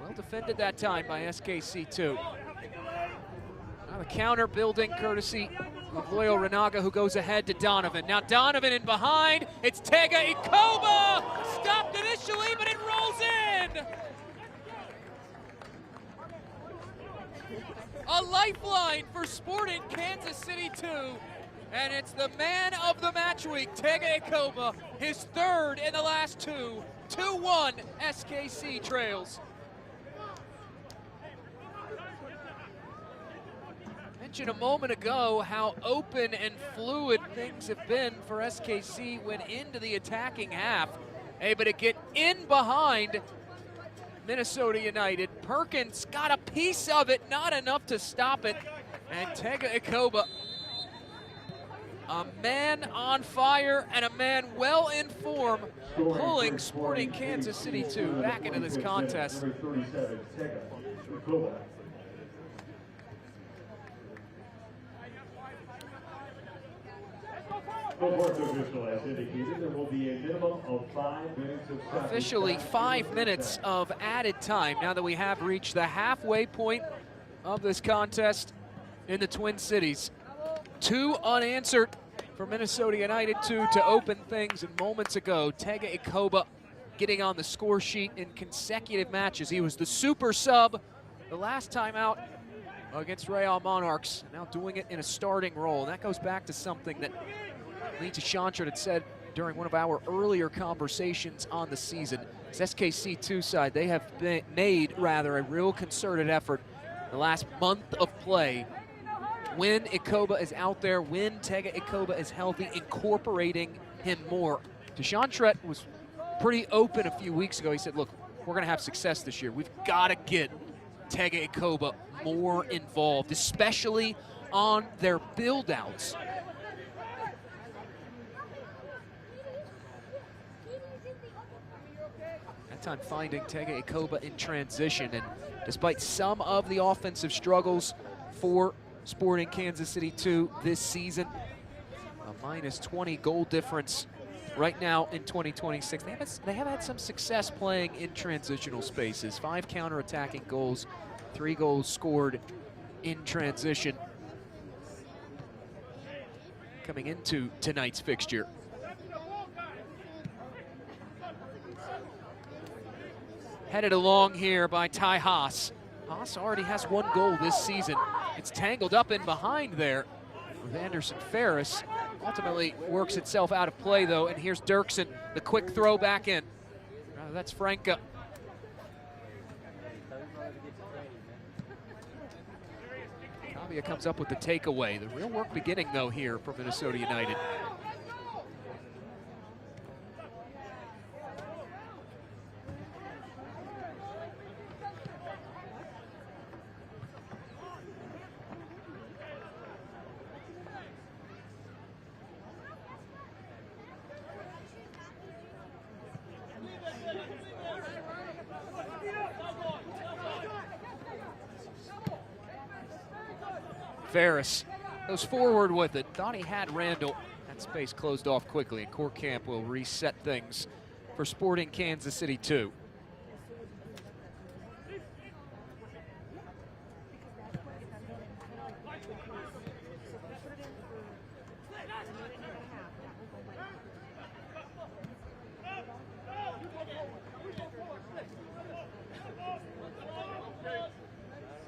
Well defended that time by SKC2. Now the counter building courtesy of Loyal Renaga, who goes ahead to Donovan. Now Donovan in behind. It's Tega Ikoba. Stopped initially, but it rolls in. A lifeline for Sporting Kansas City 2. And it's the man of the match week, Tega Ikoba, his 3rd in the last 2. 2-1 SKC trails. Mentioned a moment ago how open and fluid things have been for SKC when into the attacking half. Able to get in behind Minnesota United. Perkins got a piece of it, not enough to stop it. And Tega Ikoba, a man on fire and a man well in form, pulling Sporting Kansas City 2 back into this contest. Officially 5 minutes of added time now that we have reached the halfway point of this contest in the Twin Cities. 2 unanswered for Minnesota United, 2 to open things, and moments ago, Tega Ikoba getting on the score sheet in consecutive matches. He was the super sub the last time out against Real Monarchs, now doing it in a starting role. And that goes back to something that Lee Shantred had said during one of our earlier conversations on the season. This SKC2 side, they have made a real concerted effort the last month of play. When Ikoba is out there, when Tega Ikoba is healthy, incorporating him more. Shantred was pretty open a few weeks ago. He said, look, we're gonna have success this year. We've gotta get Tega Ikoba more involved, especially on their build-outs. That time finding Tega Ikoba in transition, and despite some of the offensive struggles for Sporting Kansas City 2 this season, a -20 goal difference right now in 2026. They have had some success playing in transitional spaces. 5 counter-attacking goals, 3 goals scored in transition coming into tonight's fixture. Headed along here by Ty Haas. Haas already has 1 goal this season. It's tangled up in behind there with Anderson Ferris. Ultimately works itself out of play though, and here's Dirksen, the quick throw back in. That's Franca Columbia comes up with the takeaway. The real work beginning, though, here for Minnesota United. Ferris goes forward with it. Thought he had Randall. That space closed off quickly, and Korkamp will reset things for Sporting Kansas City 2.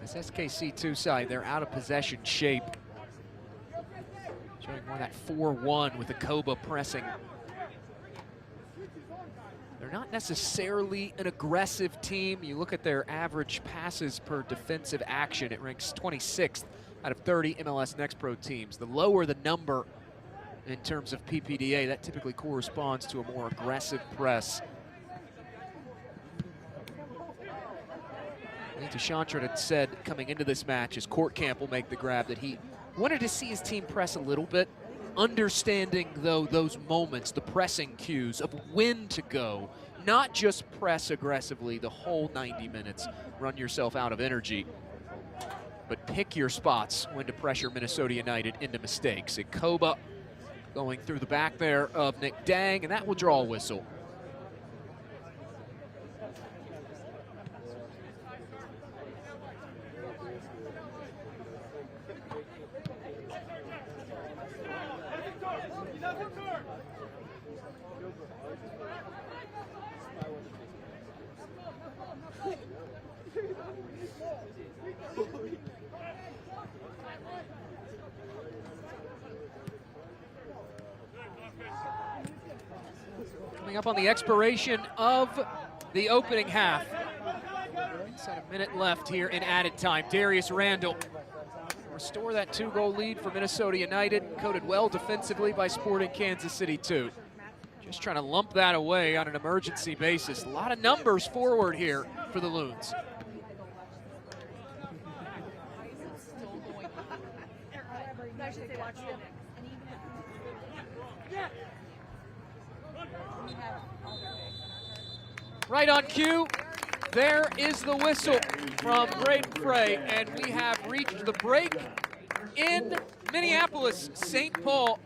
This SKC2 side, they're out of possession shape. Showing more that 4-1 with the Koba pressing. They're not necessarily an aggressive team. You look at their average passes per defensive action, it ranks 26th out of 30 MLS Next Pro teams. The lower the number in terms of PPDA, that typically corresponds to a more aggressive press. I think Deshantre had said coming into this match as Korkamp will make the grab that he wanted to see his team press a little bit, understanding though those moments, the pressing cues of when to go, not just press aggressively the whole 90 minutes, run yourself out of energy, but pick your spots when to pressure Minnesota United into mistakes. And Koba going through the back there of Nick Dang, and that will draw a whistle. Coming up on the expiration of the opening half. Inside a minute left here in added time. Darius Randall restore that 2-goal lead for Minnesota United. Coated well defensively by Sporting Kansas City 2. Just trying to lump that away on an emergency basis. A lot of numbers forward here for the Loons. Right on cue, there is the whistle from Braden Frey, and we have reached the break in Minneapolis, St. Paul.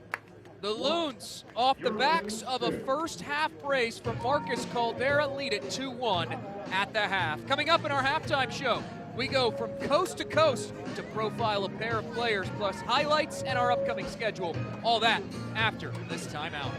The Loons, off the backs of a first half brace from Marcus Caldera, lead it 2-1 at the half. Coming up in our halftime show, we go from coast to coast to profile a pair of players, plus highlights and our upcoming schedule. All that after this timeout.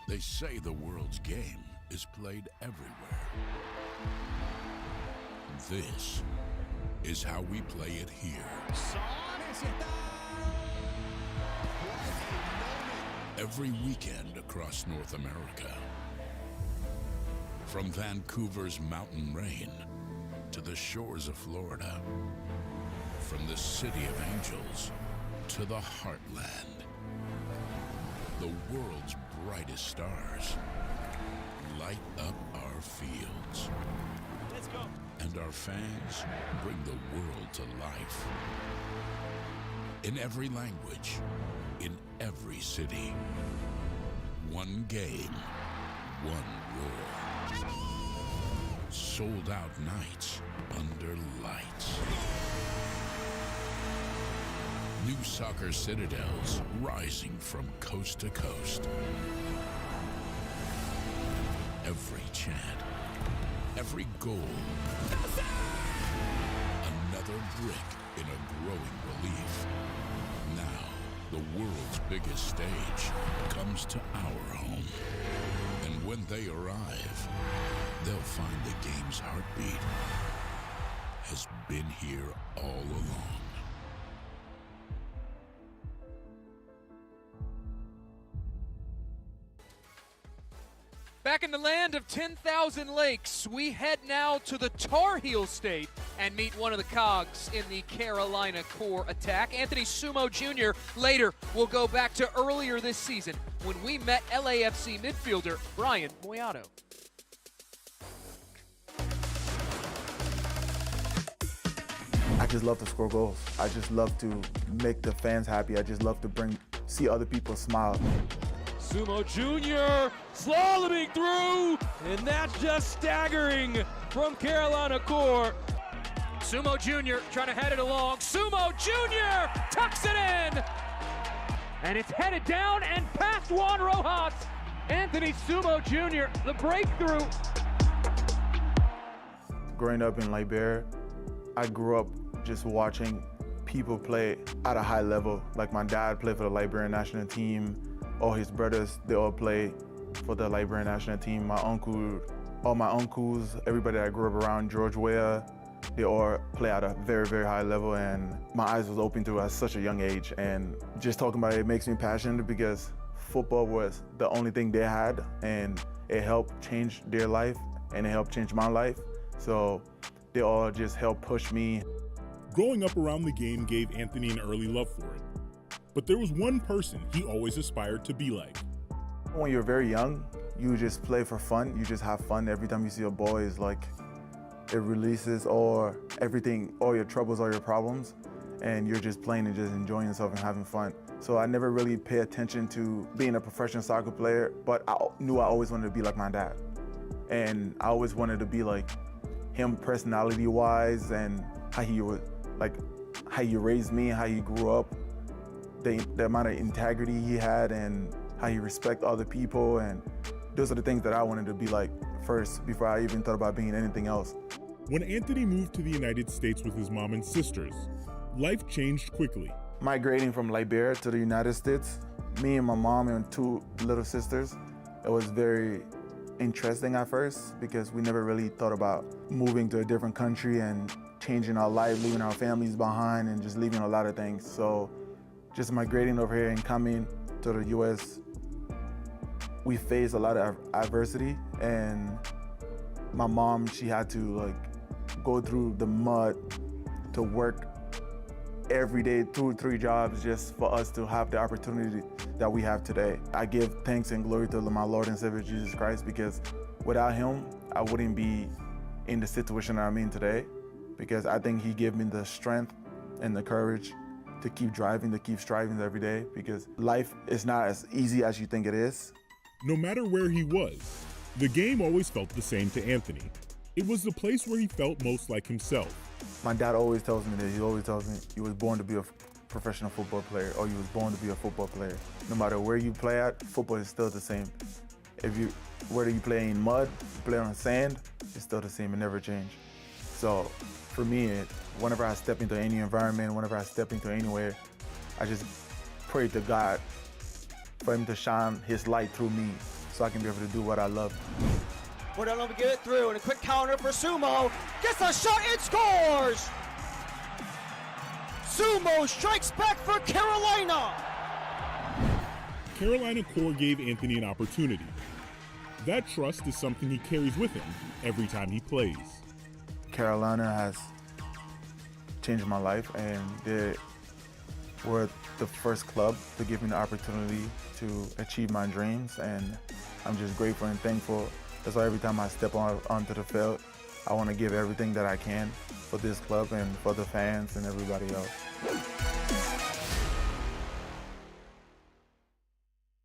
They say the world's game is played everywhere. This is how we play it here. Every weekend across North America. From Vancouver's mountain rain to the shores of Florida. From the City of Angels to the Heartland. The world's brightest stars light up our fields. Let's go. And our fans bring the world to life. In every language, in every city. One game, one roar. Sold out nights under lights. New soccer citadels rising from coast to coast. every chant, every goal, another brick in a growing relief. Now, the world's biggest stage comes to our home. And when they arrive, they'll find the game's heartbeat has been here all along. Back in the land of 10,000 lakes, we head now to the Tar Heel State and meet one of the cogs in the Carolina Core attack. Anthony Sumo Jr. Later, we'll go back to earlier this season when we met LAFC midfielder Brian Moyato. I just love to score goals. I just love to make the fans happy. I just love to see other people smile. Sumo Jr. slaloming through, and that's just staggering from Carolina Core. Sumo Jr. trying to head it along. Sumo Jr. tucks it in. And it's headed down and past Juan Rojas. Anthony Sumo Jr., the breakthrough. Growing up in Liberia, I grew up just watching people play at a high level. Like my dad played for the Liberian national team. All his brothers, they all play for the Liberian national team. My uncle, all my uncles, everybody that I grew up around, George Weah, they all play at a very, very high level, and my eyes was open to it at such a young age. And just talking about it makes me passionate because football was the only thing they had, and it helped change their life, and it helped change my life. So they all just helped push me. Growing up around the game gave Anthony an early love for it. But there was one person he always aspired to be like. When you're very young, you just play for fun. You just have fun. Every time you see a ball, it's like it releases all your troubles, all your problems, and you're just playing and just enjoying yourself and having fun. So I never really paid attention to being a professional soccer player, but I knew I always wanted to be like my dad. And I always wanted to be like him personality-wise, and how he raised me, how he grew up. The amount of integrity he had and how he respects other people, and those are the things that I wanted to be like first before I even thought about being anything else. When Anthony moved to the United States with his mom and sisters, life changed quickly. Migrating from Liberia to the United States, me and my mom and two little sisters, it was very interesting at first because we never really thought about moving to a different country and changing our life, leaving our families behind, and just leaving a lot of things. So just migrating over here and coming to the US, we faced a lot of adversity, and my mom, she had to go through the mud to work every day, 2 or 3 jobs just for us to have the opportunity that we have today. I give thanks and glory to my Lord and Savior Jesus Christ, because without him, I wouldn't be in the situation that I'm in today, because I think he gave me the strength and the courage to keep driving, to keep striving every day, because life is not as easy as you think it is. No matter where he was, the game always felt the same to Anthony. It was the place where he felt most like himself. My dad always tells me that. He always tells me you was born to be a professional football player, or you was born to be a football player. No matter where you play at, football is still the same. Whether you play in mud, you play on sand, it's still the same. It never changed. So for me, whenever I step into any environment, whenever I step into anywhere, I just pray to God for him to shine his light through me so I can be able to do what I love. Put it on to get it through, and a quick counter for Sumo. Gets a shot and scores! Sumo strikes back for Carolina! Carolina Core gave Anthony an opportunity. That trust is something he carries with him every time he plays. Carolina has changed my life, and they were the first club to give me the opportunity to achieve my dreams, and I'm just grateful and thankful. That's why every time I step onto the field, I want to give everything that I can for this club and for the fans and everybody else.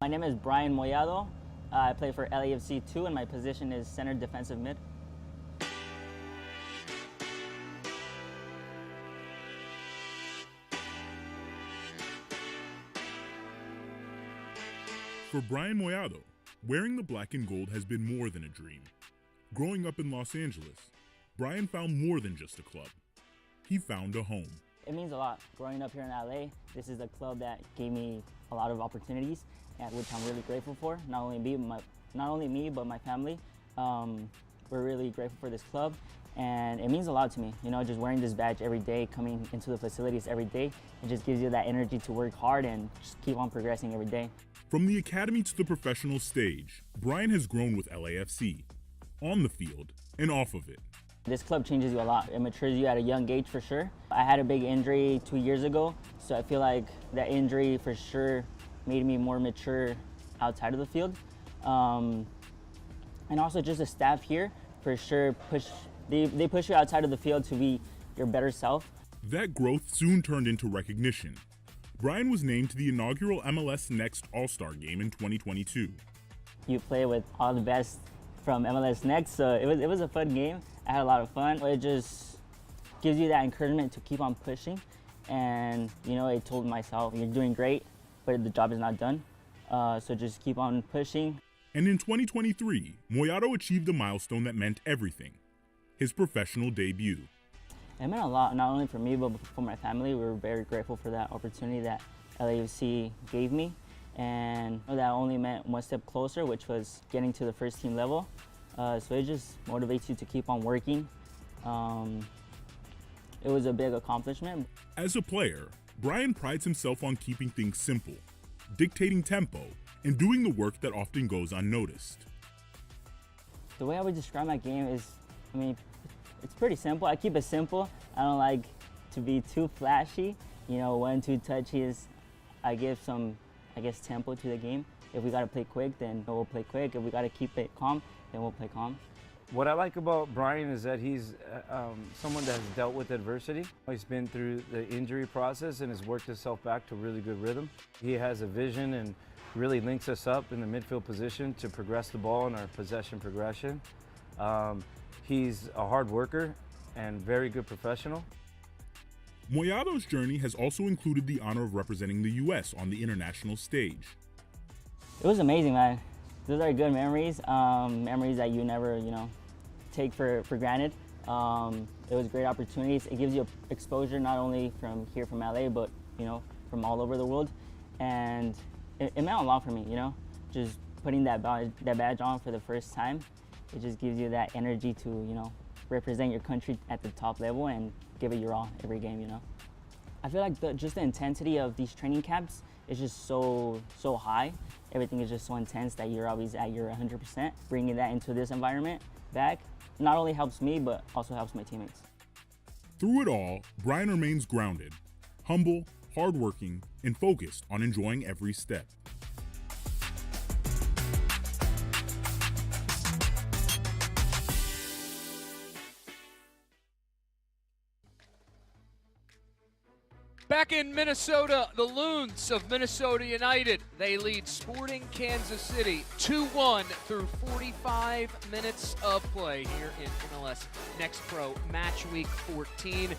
My name is Brian Moyato. I play for LAFC2, and my position is center defensive mid. For Brian Moyato, Wearing the black and gold has been more than a dream. Growing up in Los Angeles, Brian found more than just a club. He found a home. It means a lot. Growing up here in LA, this is a club that gave me a lot of opportunities, which I'm really grateful for. Not only me, but my family. We're really grateful for this club, and it means a lot to me. You know, just wearing this badge every day, coming into the facilities every day, it just gives you that energy to work hard and just keep on progressing every day. From the academy to the professional stage, Brian has grown with LAFC, on the field and off of it. This club changes you a lot. It matures you at a young age for sure. I had a big injury 2 years ago, so I feel like that injury for sure made me more mature outside of the field. And also just the staff here for sure they push you outside of the field to be your better self. That growth soon turned into recognition. Brian was named to the inaugural MLS Next All-Star Game in 2022. You play with all the best from MLS Next, so it was a fun game. I had a lot of fun. It just gives you that encouragement to keep on pushing. And, you know, I told myself, you're doing great, but the job is not done. So just keep on pushing. And in 2023, Moyado achieved a milestone that meant everything, his professional debut. It meant a lot, not only for me, but for my family. We were very grateful for that opportunity that LAFC gave me. And that only meant one step closer, which was getting to the first team level. So it just motivates you to keep on working. It was a big accomplishment. As a player, Brian prides himself on keeping things simple, dictating tempo, and doing the work that often goes unnoticed. The way I would describe my game is, it's pretty simple. I keep it simple. I don't like to be too flashy. You know, 1-2 touches. I give some, tempo to the game. If we gotta play quick, then we'll play quick. If we gotta keep it calm, then we'll play calm. What I like about Brian is that he's someone that has dealt with adversity. He's been through the injury process and has worked himself back to really good rhythm. He has a vision and really links us up in the midfield position to progress the ball in our possession progression. He's a hard worker and very good professional. Moyado's journey has also included the honor of representing the U.S. on the international stage. It was amazing, man. Those are good memories, memories that you never, take for granted. It was great opportunities. It gives you exposure not only from here, from LA, but from all over the world. And it meant a lot for me, just putting that badge on for the first time. It just gives you that energy to, represent your country at the top level and give it your all every game, I feel like just the intensity of these training camps is just so high. Everything is just so intense that you're always at your 100%. Bringing that into this environment back not only helps me, but also helps my teammates. Through it all, Brian remains grounded, humble, hardworking, and focused on enjoying every step. Back in Minnesota, the Loons of Minnesota United, they lead Sporting Kansas City 2-1 through 45 minutes of play here in MLS Next Pro Match Week 14.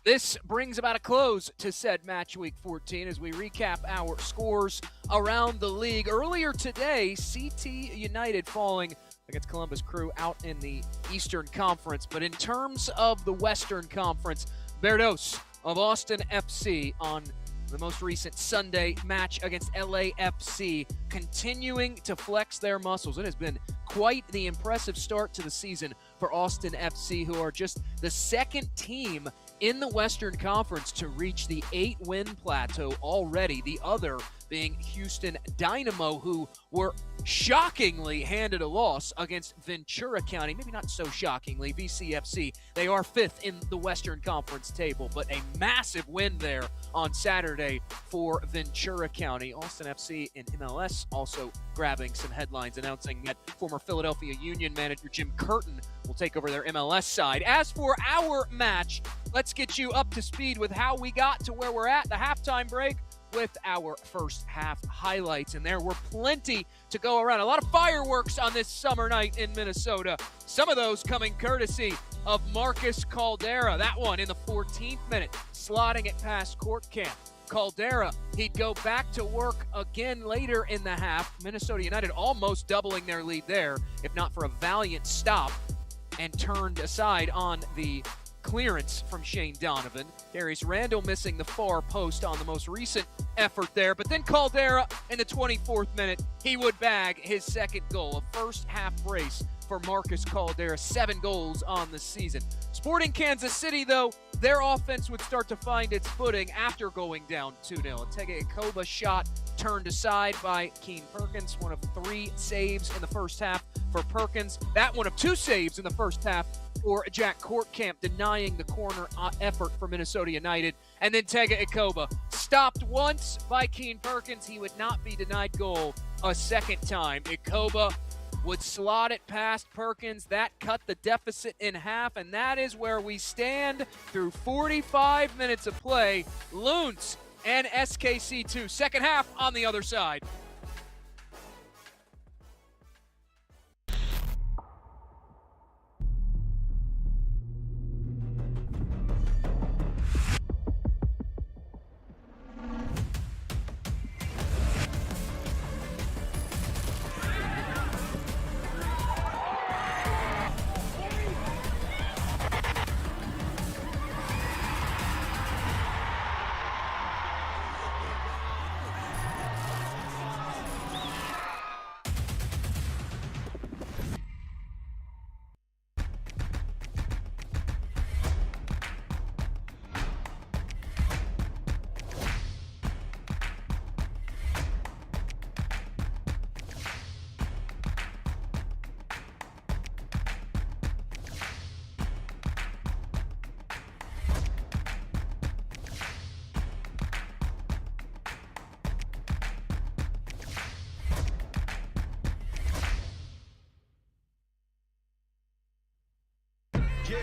This brings about a close to said Match Week 14 as we recap our scores around the league. Earlier today, CT United falling against Columbus Crew out in the Eastern Conference. But in terms of the Western Conference, Verdos of Austin FC on the most recent Sunday match against LAFC, continuing to flex their muscles. It has been quite the impressive start to the season for Austin FC, who are just the second team in the Western Conference to reach the 8-win plateau already. The other being Houston Dynamo, who were shockingly handed a loss against Ventura County. Maybe not so shockingly, VCFC. They are fifth in the Western Conference table, but a massive win there on Saturday for Ventura County. Austin FC in MLS also grabbing some headlines, announcing that former Philadelphia Union manager Jim Curtin will take over their MLS side. As for our match, let's get you up to speed with how we got to where we're at, the halftime break, with our first half highlights. And there were plenty to go around. A lot of fireworks on this summer night in Minnesota. Some of those coming courtesy of Marcus Caldera. That one in the 14th minute, slotting it past Court Camp. Caldera, he'd go back to work again later in the half. Minnesota United almost doubling their lead there, if not for a valiant stop and turned aside on the clearance from Shane Donovan. Darius Randall missing the far post on the most recent effort there, but then Caldera in the 24th minute, he would bag his second goal, a first half brace for Marcus Caldera, 7 goals on the season. Sporting Kansas City, though, their offense would start to find its footing after going down 2-0. A Tega Ikoba shot turned aside by Keane Perkins, one of 3 saves in the first half for Perkins. That one of 2 saves in the first half for Jack Courtcamp, denying the corner effort for Minnesota United. And then Tega Ikoba stopped once by Keane Perkins. He would not be denied goal a second time. Ikoba would slot it past Perkins. That cut the deficit in half, and that is where we stand through 45 minutes of play. Loons and SKC2. Second half on the other side. Yeah,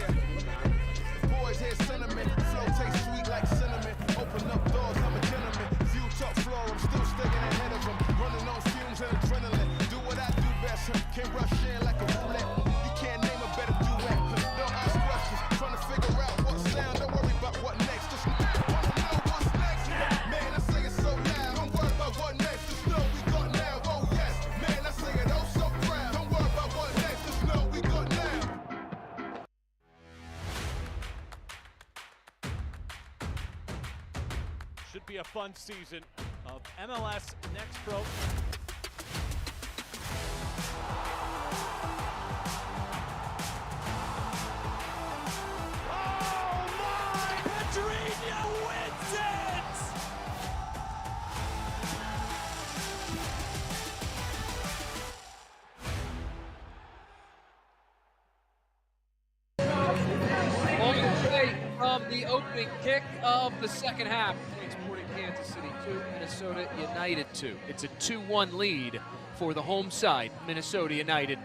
boys hear sentiment, flow tastes sweet like cinnamon. Open up doors, I'm a gentleman. View top floor, I'm still staying ahead of them. Running on fumes and adrenaline. Do what I do best, can't rush in like a roulette. You can't name a better duet. Don't ask questions, trying to figure out what sound. Don't worry about what next, just wanna know what's next. Man, I say it so loud. Don't worry about what next, just know we got now. Oh yes, man, I say it oh so proud. Don't worry about what next, just know we got now. Should be a fun season of MLS Next Pro. Oh my! Pedrinho wins it! Moment away from the opening kick of the second half. Sporting Kansas City 2, Minnesota United 2. It's a 2-1 lead for the home side, Minnesota United,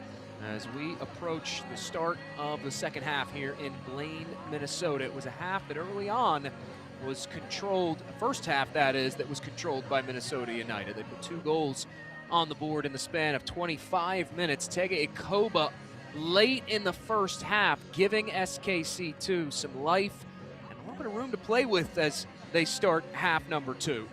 as we approach the start of the second half here in Blaine, Minnesota. It was a half that early on was controlled, first half that is, that was controlled by Minnesota United. They put 2 goals on the board in the span of 25 minutes. Tega Ikoba late in the first half, giving SKC2 some life and a little bit of room to play with as they start half number 2.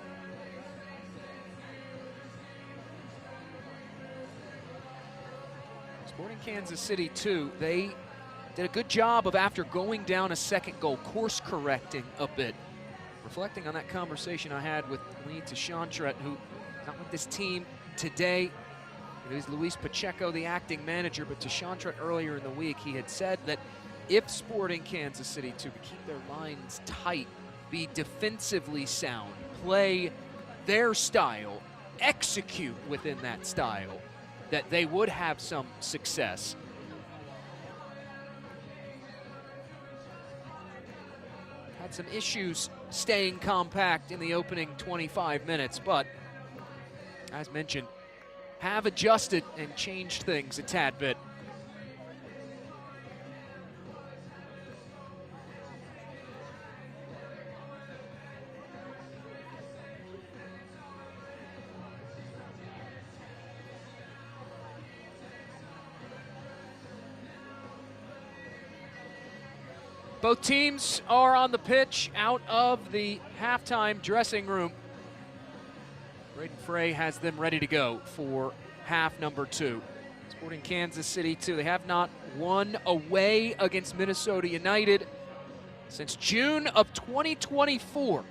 Sporting Kansas City 2, they did a good job of, after going down a second goal, course correcting a bit. Reflecting on that conversation I had with Lee Tashantret, who is not with this team today. It is Luis Pacheco, the acting manager, but Tashantret earlier in the week, he had said that if Sporting Kansas City 2 could keep their lines tight, be defensively sound, play their style, execute within that style, that they would have some success. Had some issues staying compact in the opening 25 minutes, but as mentioned, have adjusted and changed things a tad bit. Both teams are on the pitch out of the halftime dressing room. Braden Frey has them ready to go for half number 2. Sporting Kansas City 2. They have not won away against Minnesota United since June of 2024.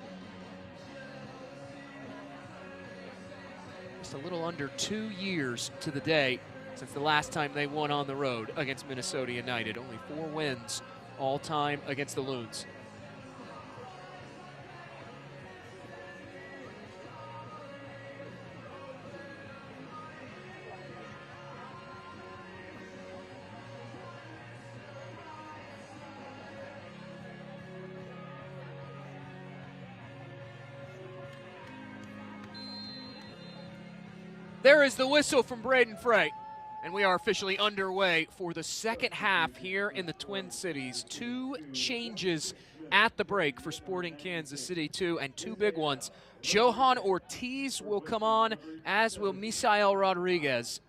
Just a little under 2 years to the day since the last time they won on the road against Minnesota United. Only 4 wins all time against the Loons. There is the whistle from Braden Frey, and we are officially underway for the second half here in the Twin Cities. 2 changes at the break for Sporting Kansas City 2, and 2 big ones. Johan Ortiz will come on, as will Misael Rodriguez,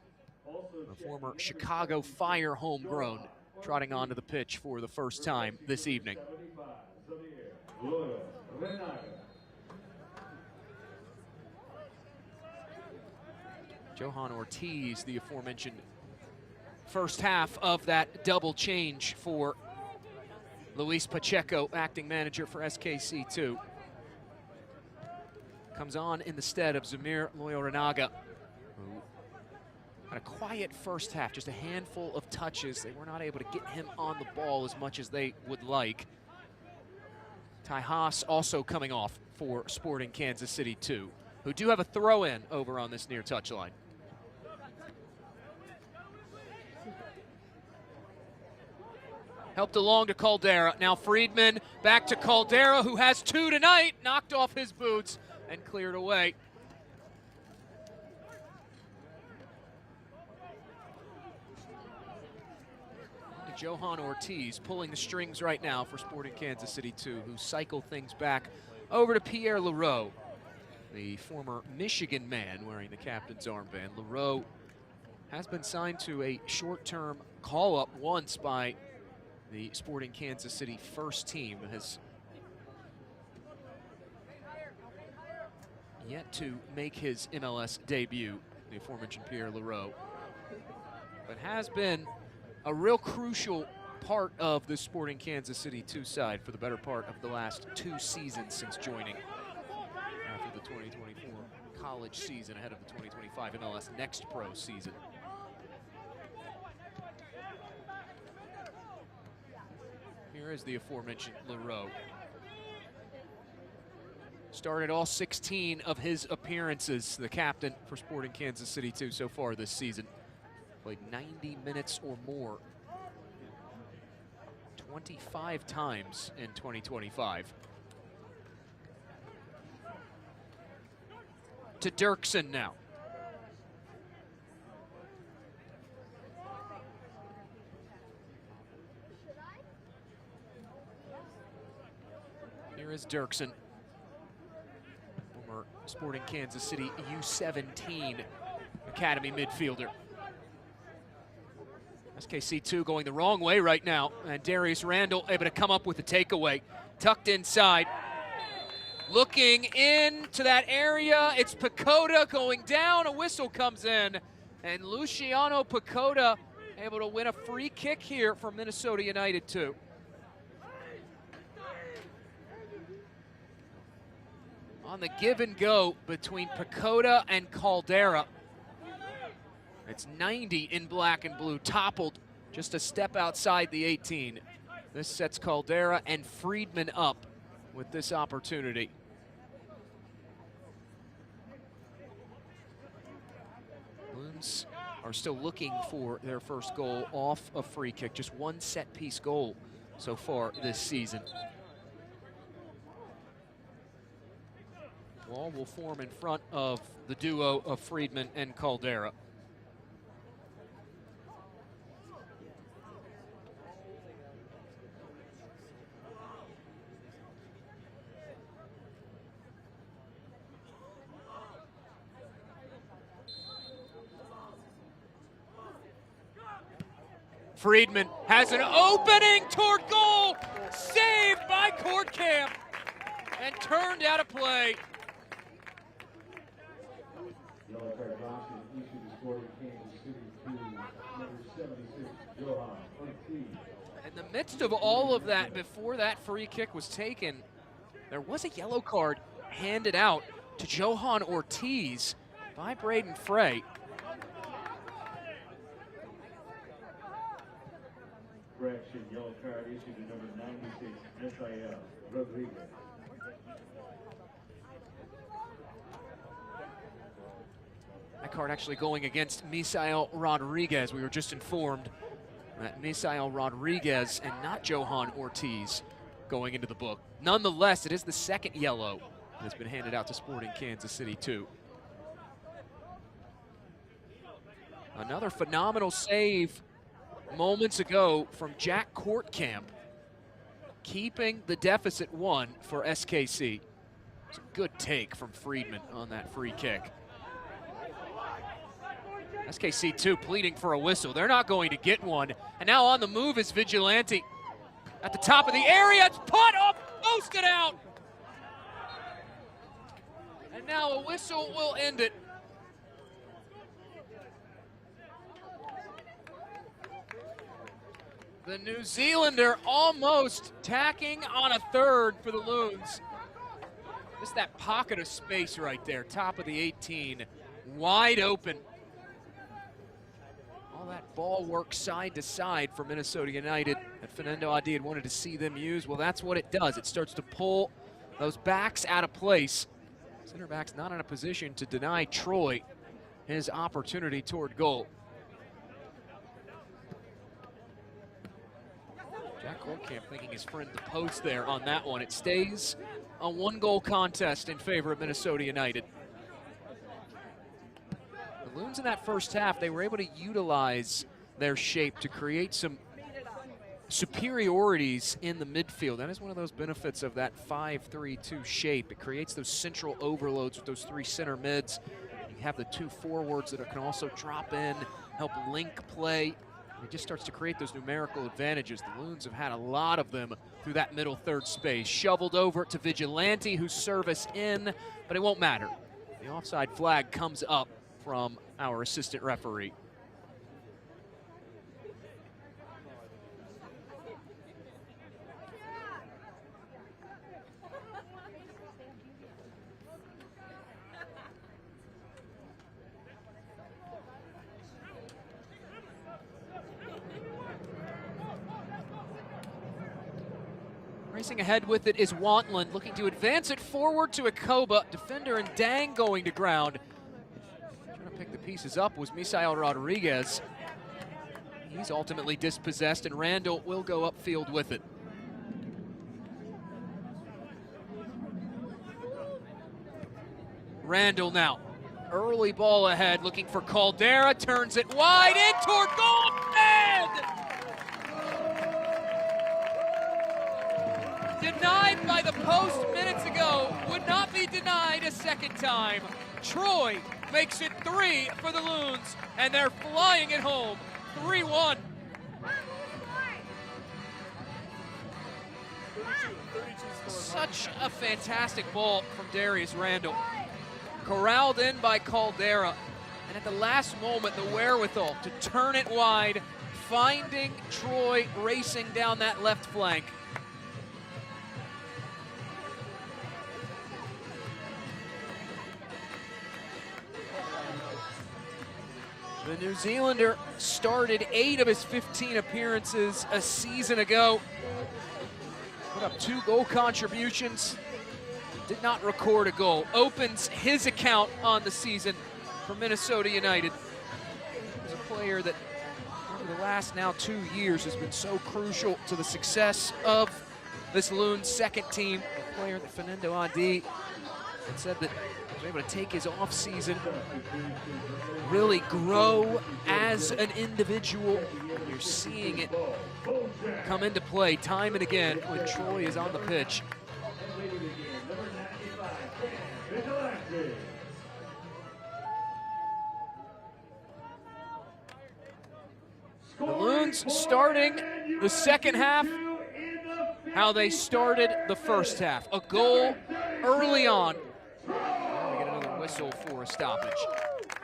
the former Chicago Fire homegrown, trotting onto the pitch for the first time this evening. Johan Ortiz, the aforementioned first half of that double change for Luis Pacheco, acting manager for SKC2. Comes on in the stead of Zamir Loyoranaga, who had a quiet first half, just a handful of touches. They were not able to get him on the ball as much as they would like. Ty Haas also coming off for Sporting Kansas City 2, who do have a throw-in over on this near touchline. Helped along to Caldera. Now Friedman back to Caldera, who has 2 tonight. Knocked off his boots and cleared away. Johan Ortiz pulling the strings right now for Sporting Kansas City 2, who cycle things back over to Pierre Leroux, the former Michigan man wearing the captain's armband. Leroux has been signed to a short-term call-up once by the Sporting Kansas City first team, has yet to make his MLS debut, the aforementioned Pierre Leroux, but has been a real crucial part of the Sporting Kansas City 2 side for the better part of the last 2 seasons since joining after the 2024 college season ahead of the 2025 MLS Next Pro season. Here is the aforementioned Leroux. Started all 16 of his appearances, the captain for Sporting Kansas City 2 so far this season. Played 90 minutes or more 25 times in 2025. To Dirksen now. Here is Dirksen, former Sporting Kansas City U17 Academy midfielder. SKC2 going the wrong way right now, and Darius Randall able to come up with the takeaway. Tucked inside. Looking into that area, it's Pacoda going down, a whistle comes in, and Luciano Pacoda able to win a free kick here for Minnesota United 2. On the give and go between Pacoda and Caldera. It's 90 in black and blue, toppled just a step outside the 18. This sets Caldera and Friedman up with this opportunity. Loons are still looking for their first goal off a free kick, just 1 set-piece goal so far this season. Wall will form in front of the duo of Friedman and Caldera. Friedman has an opening toward goal. Saved by Courtcamp and turned out of play. Yellow card Johnson issued the score to Kansas City to number 76, Johan Ortiz. In the midst of all of that, before that free kick was taken, there was a yellow card handed out to Johan Ortiz by Braden Frey. Correction, yellow card issued to number 96, Misael Rodriguez. That card actually going against Misael Rodriguez. We were just informed that Misael Rodriguez and not Johan Ortiz going into the book. Nonetheless, it is the second yellow that's been handed out to Sporting Kansas City too. Another phenomenal save moments ago from Jack Courtcamp, keeping the deficit 1 for SKC. It's a good take from Friedman on that free kick. SKC too pleading for a whistle. They're not going to get one. And now on the move is Vigilante. At the top of the area, it's put up, posted out. And now a whistle will end it. The New Zealander almost tacking on a third for the Loons. Just that pocket of space right there, top of the 18, wide open. All that ball work side to side for Minnesota United that Fernando Adi had wanted to see them use. Well, that's what it does. It starts to pull those backs out of place. Center back's not in a position to deny Troy his opportunity toward goal. Jack Courtcamp thinking his friend the post there on that one. It stays a 1-goal contest in favor of Minnesota United. The Loons in that first half, they were able to utilize their shape to create some superiorities in the midfield. That is one of those benefits of that 5-3-2 shape. It creates those central overloads with those 3 center mids. You have the 2 forwards that can also drop in, help link play. It just starts to create those numerical advantages. The Loons have had a lot of them through that middle third space. Shoveled over to Vigilante, who's service in, but it won't matter. The offside flag comes up from our assistant referee. Racing ahead with it is Wantland, looking to advance it forward to Akoba. Defender and Dang going to ground. Trying to pick the pieces up was Misael Rodriguez. He's ultimately dispossessed, and Randall will go upfield with it. Randall now. Early ball ahead, looking for Caldera, turns it wide in toward goal, and denied by the post minutes ago, would not be denied a second time. Troy makes it 3 for the Loons, and they're flying it home, 3-1. Such a fantastic ball from Darius Randall. Corralled in by Caldera, and at the last moment, the wherewithal to turn it wide, finding Troy racing down that left flank. The New Zealander started 8 of his 15 appearances a season ago. Put up 2 goal contributions. Did not record a goal. Opens his account on the season for Minnesota United. He's a player that over the last now 2 years has been so crucial to the success of this Loons second team. A player that Fernando Adi had said that he was able to take his off season, really grow as an individual. You're seeing it come into play time and again when Troy is on the pitch. The Loons starting the second half how they started the first half. A goal early on. Now we get another whistle for a stoppage.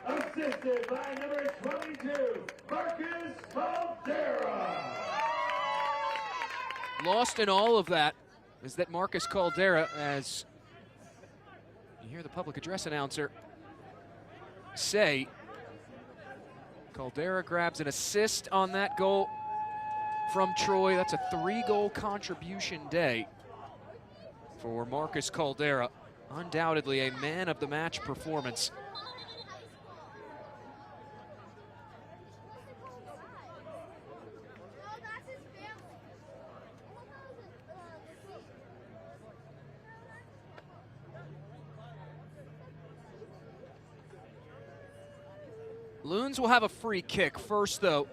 Assisted by number 22, Marcus Caldera. Lost in all of that is that Marcus Caldera, as you hear the public address announcer say, Caldera grabs an assist on that goal from Troy. That's a 3-goal contribution day for Marcus Caldera. Undoubtedly a man of the match performance. Loons will have a free kick first, though.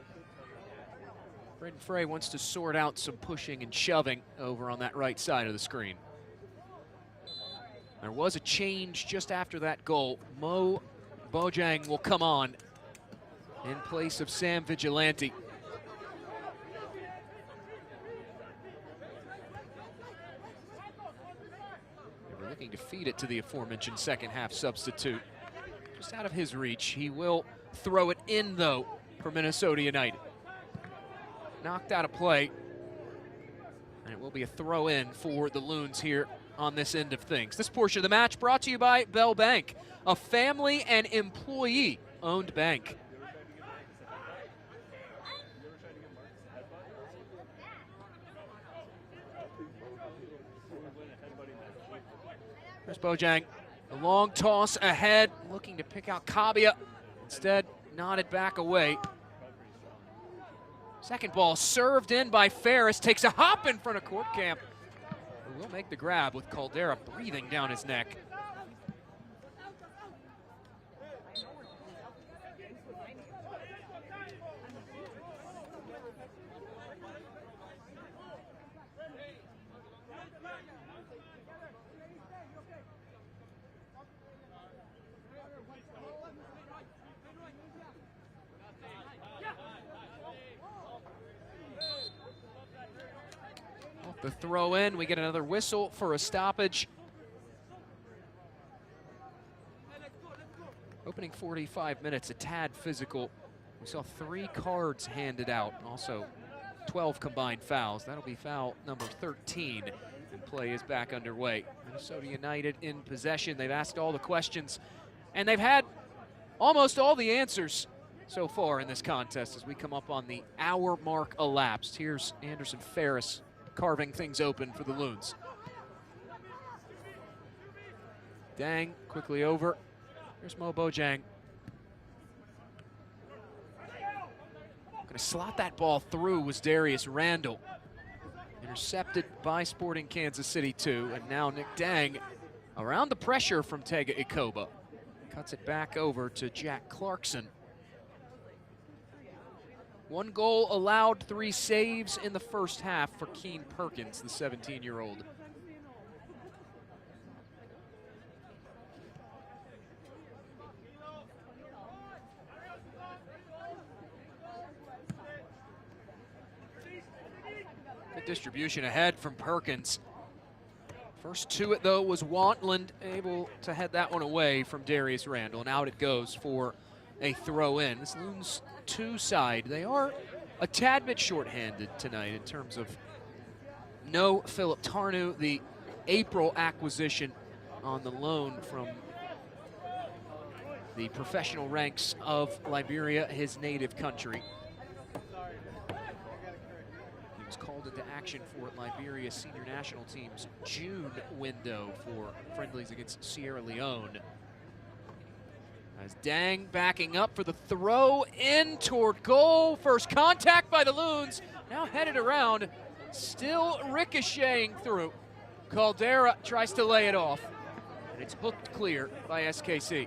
Braden Frey wants to sort out some pushing and shoving over on that right side of the screen. There was a change just after that goal. Mo Bojang will come on in place of Sam Vigilante. They were looking to feed it to the aforementioned second half substitute. Just out of his reach. He will throw it in, though, for Minnesota United. Knocked out of play. And it will be a throw in for the Loons here on this end of things. This portion of the match brought to you by Bell Bank, a family and employee-owned bank. There's Bojang. A long toss ahead, looking to pick out Kabia. Instead, nodded back away. Second ball served in by Ferris. Takes a hop in front of Courtcamp. Who will make the grab with Caldera breathing down his neck. The throw in, we get another whistle for a stoppage. Opening 45 minutes, a tad physical. We saw 3 cards handed out, also 12 combined fouls. That'll be foul number 13, and play is back underway. Minnesota United in possession. They've asked all the questions, and they've had almost all the answers so far in this contest as we come up on the hour mark elapsed. Here's Anderson Ferris carving things open for the Loons. Dang, quickly over. Here's Mo Bojang. Gonna slot that ball through was Darius Randall. Intercepted by Sporting Kansas City 2, and now Nick Dang around the pressure from Tega Ikoba. Cuts it back over to Jack Clarkson. 1 goal allowed, 3 saves in the first half for Keen Perkins, the 17-year-old. Good distribution ahead from Perkins. First to it, though, was Wantland, able to head that one away from Darius Randall, and out it goes for a throw in. This Loons 2 side, they are a tad bit shorthanded tonight in terms of no Philip Tarnu, the April acquisition on the loan from the professional ranks of Liberia, his native country. He was called into action for Liberia's senior national team's June window for friendlies against Sierra Leone. As Dang backing up for the throw in toward goal. First contact by the Loons. Now headed around. Still ricocheting through. Caldera tries to lay it off. And it's hooked clear by SKC.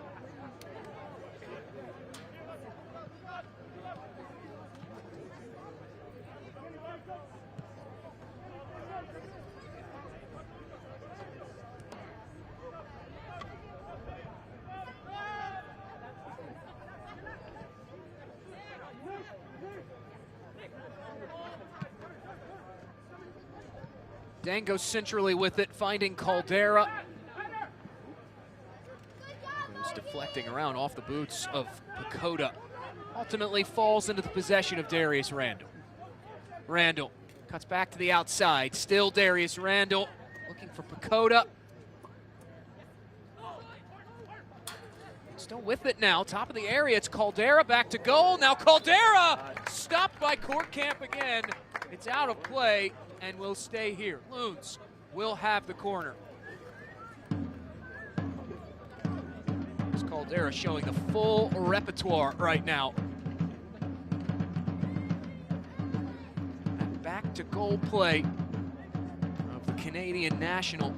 Dang goes centrally with it, finding Caldera. Goes deflecting around off the boots of Pacoda. Ultimately falls into the possession of Darius Randall. Randall cuts back to the outside. Still Darius Randall looking for Pacoda. Still with it now, top of the area. It's Caldera back to goal. Now Caldera stopped by Courtcamp again. It's out of play and will stay here. Loons will have the corner. It's Caldera showing the full repertoire right now. And back to goal play of the Canadian national,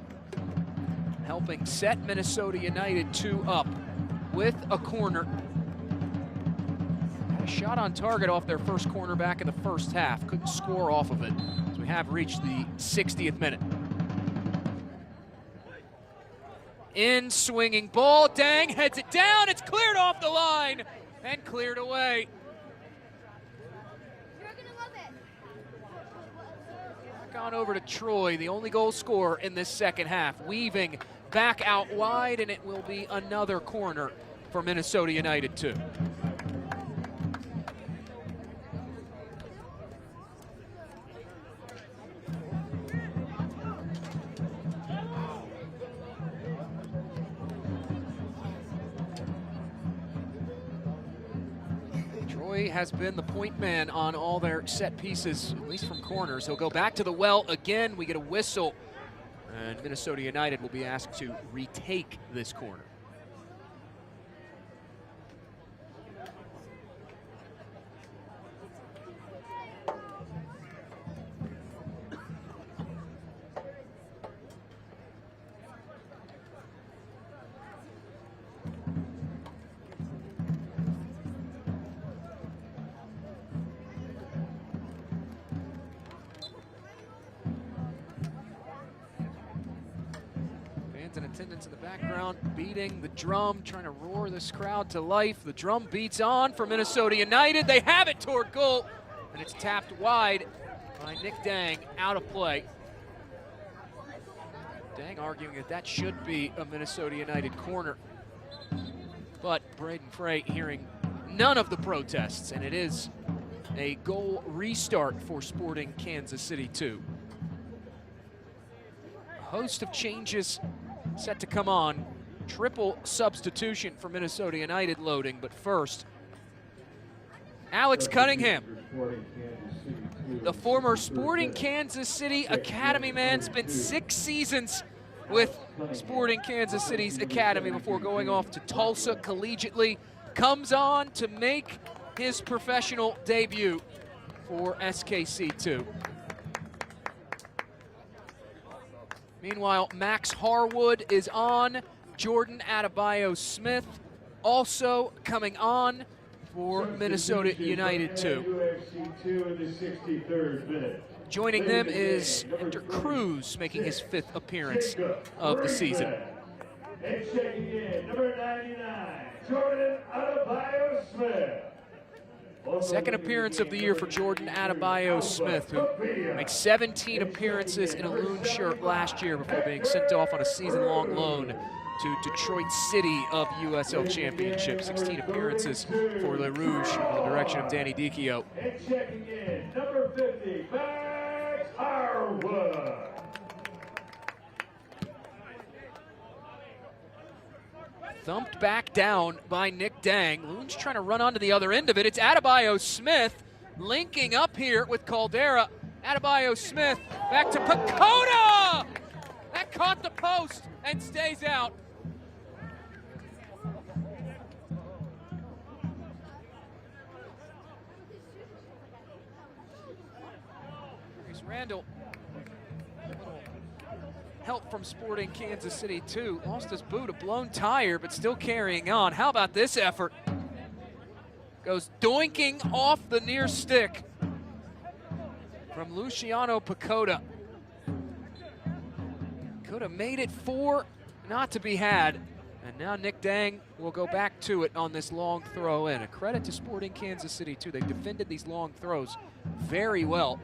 helping set Minnesota United 2 up with a corner. Had a shot on target off their first corner back in the first half. Couldn't score off of it. So we have reached the 60th minute. In swinging ball, Dang heads it down. It's cleared off the line and cleared away. Back on over to Troy, the only goal scorer in this second half. Weaving back out wide, and it will be another corner for Minnesota United 2. Troy has been the point man on all their set pieces, at least from corners. He'll go back to the well again. We get a whistle, and Minnesota United will be asked to retake this corner. In attendance in the background, beating the drum, trying to roar this crowd to life. The drum beats on for Minnesota United. They have it toward goal, and it's tapped wide by Nick Dang, out of play. Dang arguing that that should be a Minnesota United corner. But Braden Frey hearing none of the protests, and it is a goal restart for Sporting Kansas City 2. A host of changes set to come on. Triple substitution for Minnesota United loading, but first, Alex Cunningham, the former Sporting Kansas City Academy man, spent 6 seasons with Sporting Kansas City's Academy before going off to Tulsa collegiately, comes on to make his professional debut for SKC2. Meanwhile, Max Harwood is on. Jordan Adebayo-Smith also coming on for Minnesota United 2. Joining them is Hector Cruz, making his 5th appearance of the season. And checking in, number 99, Jordan Adebayo-Smith. Second appearance of the year for Jordan Adebayo-Smith, who made 17 appearances in a Loon shirt last year before being sent off on a season-long loan to Detroit City of USL Championship. 16 appearances for Le Rouge under the direction of Danny Dicchio. And checking in, number 50, Max Harwood. Thumped back down by Nick Dang. Loon's trying to run onto the other end of it. It's Adebayo-Smith linking up here with Caldera. Adebayo-Smith back to Pacoda! That caught the post and stays out. Here's Randall. Help from Sporting Kansas City 2. Lost his boot, a blown tire, but still carrying on. How about this effort? Goes doinking off the near stick from Luciano Pacoda. Pacoda made it 4, not to be had. And now Nick Dang will go back to it on this long throw in. A credit to Sporting Kansas City 2. They've defended these long throws very well.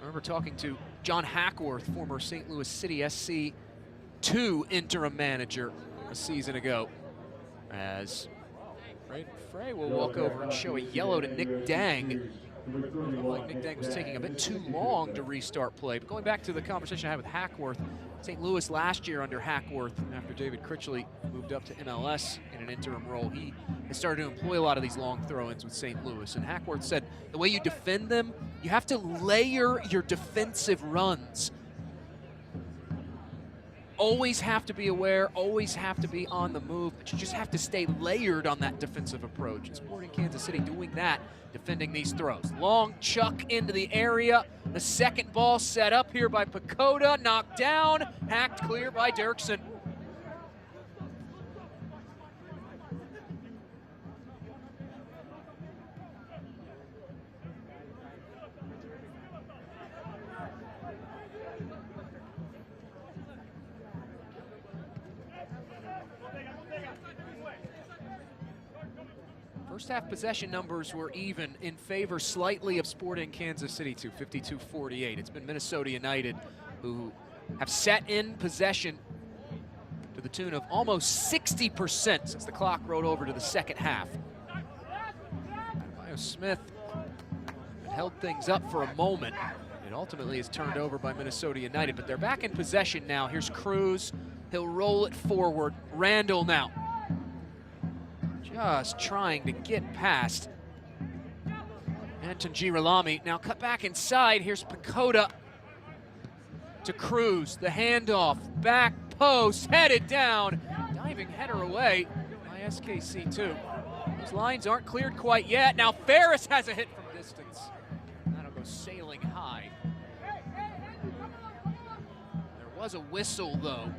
remember talking to John Hackworth, former St. Louis City SC2 interim manager a season ago, as Braden Frey will walk over and show a yellow to Nick Dang. Felt like Nick Dang was taking a bit too long to restart play. But going back to the conversation I had with Hackworth, St. Louis last year under Hackworth, after David Critchley moved up to MLS in an interim role, he has started to employ a lot of these long throw-ins with St. Louis. And Hackworth said the way you defend them, you have to layer your defensive runs. Always have to be aware, always have to be on the move, but you just have to stay layered on that defensive approach. And Sporting Kansas City doing that, defending these throws. Long chuck into the area. The second ball set up here by Pacoda, knocked down, hacked clear by Dirksen. First half possession numbers were even in favor slightly of Sporting Kansas City to 52-48. It's been Minnesota United who have sat in possession to the tune of almost 60% since the clock rolled over to the second half. Bio Smith held things up for a moment. It ultimately is turned over by Minnesota United, but they're back in possession now. Here's Cruz. He'll roll it forward. Randall now. Just trying to get past Anton Girolami. Now cut back inside. Here's Pacoda to Cruz. The handoff, back post, headed down. Diving header away by SKC2. Those lines aren't cleared quite yet. Now Ferris has a hit from distance. That'll go sailing high. There was a whistle, though,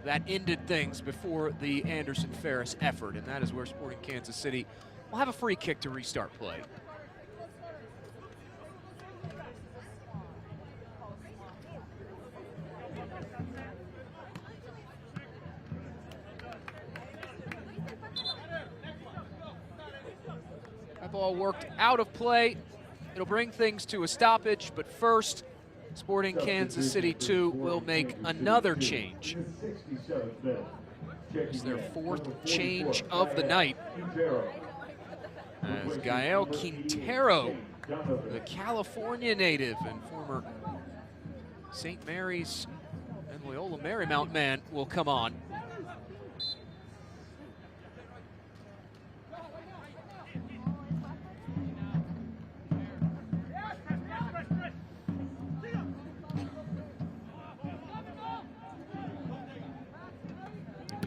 that ended things before the Anderson Ferris effort, and that is where Sporting Kansas City will have a free kick to restart play. That ball worked out of play. It'll bring things to a stoppage, but first, Sporting Kansas City 2 will make another change. It's their fourth change of the night, as Gael Quintero, the California native and former St. Mary's and Loyola Marymount man, will come on.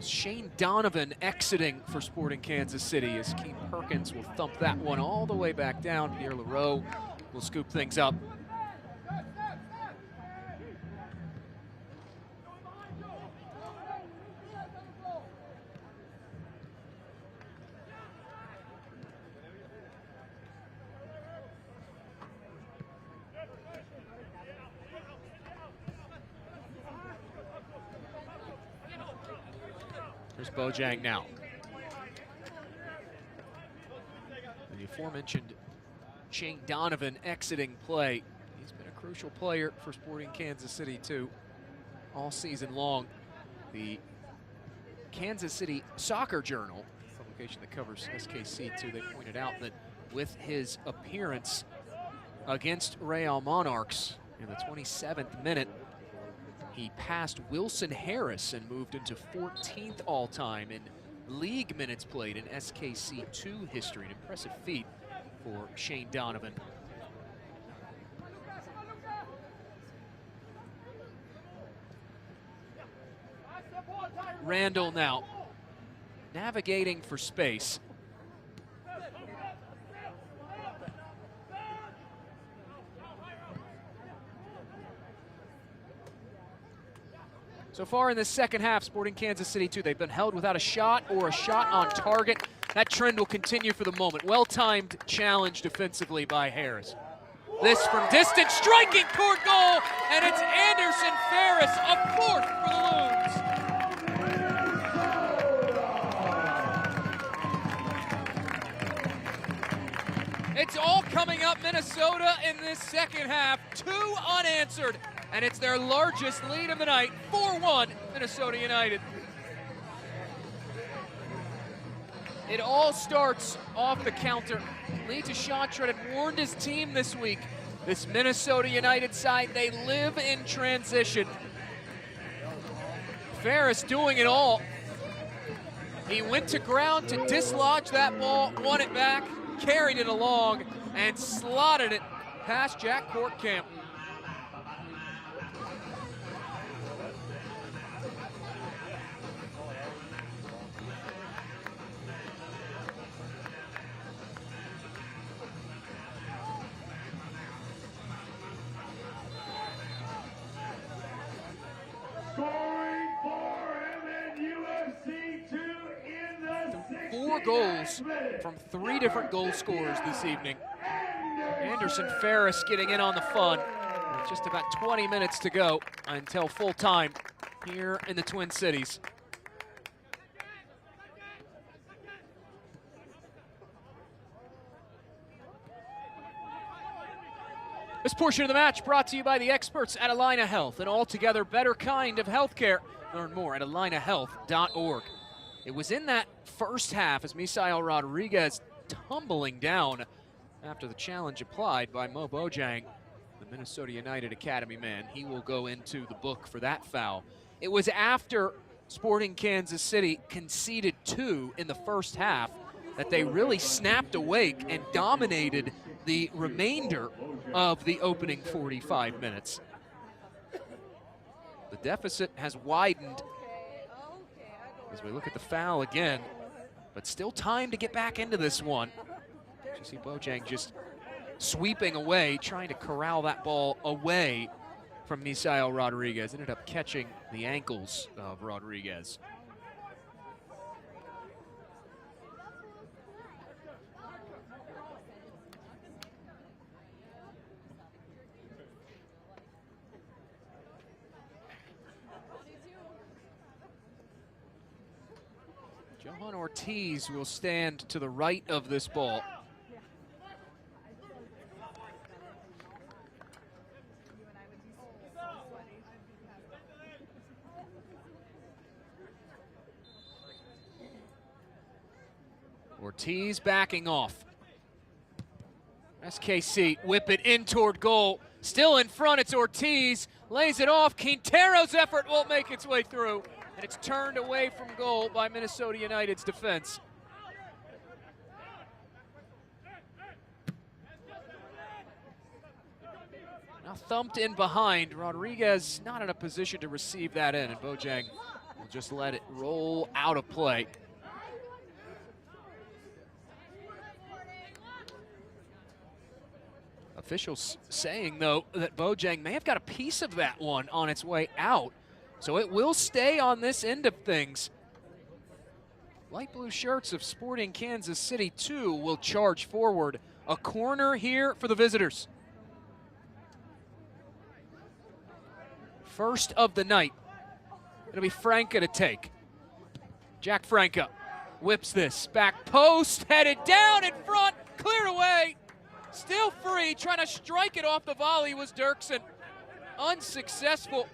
Shane Donovan exiting for Sporting Kansas City as Keith Perkins will thump that one all the way back down. Pierre Leroux will scoop things up. Here's Bojang now. The aforementioned Shane Donovan exiting play. He's been a crucial player for Sporting Kansas City too, all season long. The Kansas City Soccer Journal, a publication that covers SKC2, they pointed out that with his appearance against Real Monarchs in the 27th minute, he passed Wilson Harris and moved into 14th all-time in league minutes played in SKC2 history. An impressive feat for Shane Donovan. Randall now navigating for space. So far in the second half, Sporting Kansas City 2, they've been held without a shot or a shot on target. That trend will continue for the moment. Well-timed challenge defensively by Harris. This from distance, striking toward goal, and it's Anderson Ferris, a fourth for the Loons. It's all coming up Minnesota. Minnesota in this second half, 2 unanswered, and it's their largest lead of the night, 4-1 Minnesota United. It all starts off the counter. Lee Tashantred had warned his team this week. This Minnesota United side, they live in transition. Ferris doing it all. He went to ground to dislodge that ball, won it back, carried it along, and slotted it past Jack Courtcamp. Scoring for MNUFC2 in the 4 goals from 3 different goal scorers this evening. Anderson Ferris getting in on the fun with just about 20 minutes to go until full time here in the Twin Cities. This portion of the match brought to you by the experts at Allina Health, an altogether better kind of healthcare. Learn more at allinahealth.org. It was in that first half as Misael Rodriguez tumbling down after the challenge applied by Mo Bojang, the Minnesota United Academy man. He will go into the book for that foul. It was after Sporting Kansas City conceded 2 in the first half that they really snapped awake and dominated the remainder of the opening 45 minutes. The deficit has widened as we look at the foul again, but still time to get back into this one. You see Bojang just sweeping away, trying to corral that ball away from Misael Rodriguez. Ended up catching the ankles of Rodriguez. Johan Ortiz will stand to the right of this ball. Ortiz backing off. SKC whip it in toward goal. Still in front, it's Ortiz. Lays it off. Quintero's effort won't make its way through. And it's turned away from goal by Minnesota United's defense. Now thumped in behind. Rodriguez not in a position to receive that in, and Bojang will just let it roll out of play. Officials saying, though, that Bojang may have got a piece of that one on its way out. So it will stay on this end of things. Light blue shirts of Sporting Kansas City 2 will charge forward. A corner here for the visitors. First of the night. It'll be Franca to take. Jack Franca whips this. Back post, headed down in front, cleared away. Still free, trying to strike it off the volley was Dirksen. Unsuccessful.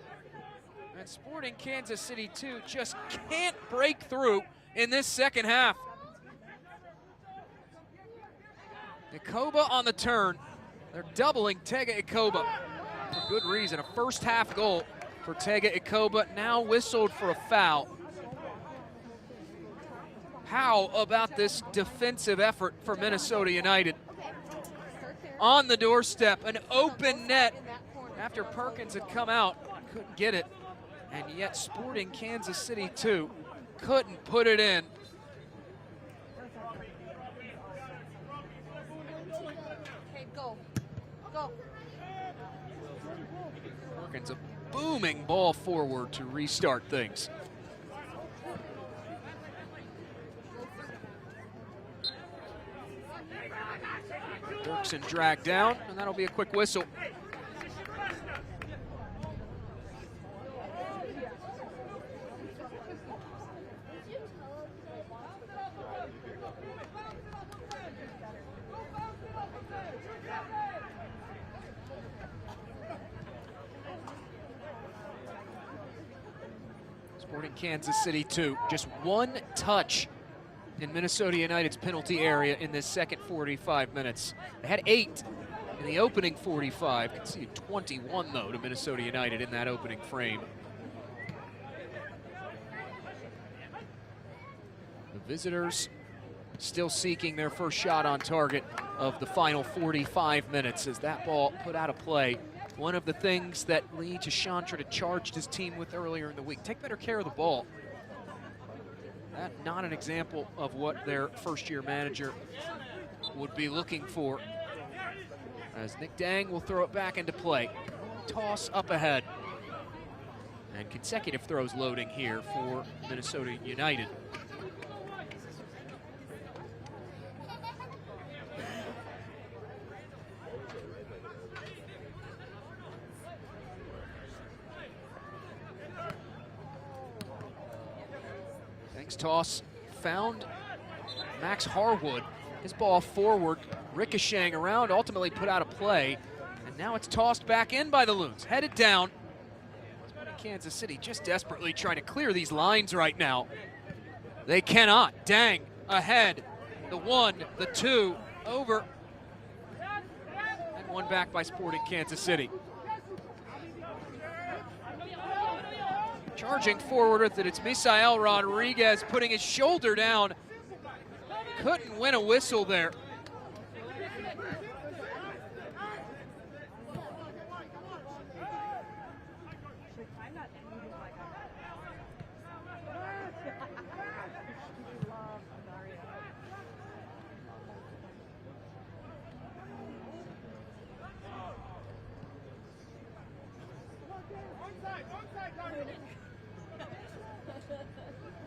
And Sporting Kansas City 2 just can't break through in this second half. Ikoba on the turn. They're doubling Tega Ikoba for good reason. A first half goal for Tega Ikoba, now whistled for a foul. How about this defensive effort for Minnesota United? On the doorstep, an open net after Perkins had come out, couldn't get it. And yet Sporting Kansas City 2 couldn't put it in. Okay, go. Go. Perkins, a booming ball forward to restart things. Dirksen dragged down, and that'll be a quick whistle. Sporting Kansas City 2. Just one touch in Minnesota United's penalty area in this second 45 minutes. They had 8 in the opening 45. Conceded 21, though, to Minnesota United in that opening frame. The visitors still seeking their first shot on target of the final 45 minutes as that ball put out of play. One of the things that Lee Chantra had charged his team with earlier in the week, take better care of the ball. That not an example of what their first-year manager would be looking for. As Nick Dang will throw it back into play. Toss up ahead. And consecutive throws loading here for Minnesota United. Toss found Max Harwood. His ball forward, ricocheting around, ultimately put out of play. And now it's tossed back in by the Loons. Headed down. Kansas City just desperately trying to clear these lines right now. They cannot. Dang ahead. The 1, the 2, over. And one back by Sporting Kansas City. Charging forward with it, it's Misael Rodriguez putting his shoulder down. Couldn't win a whistle there.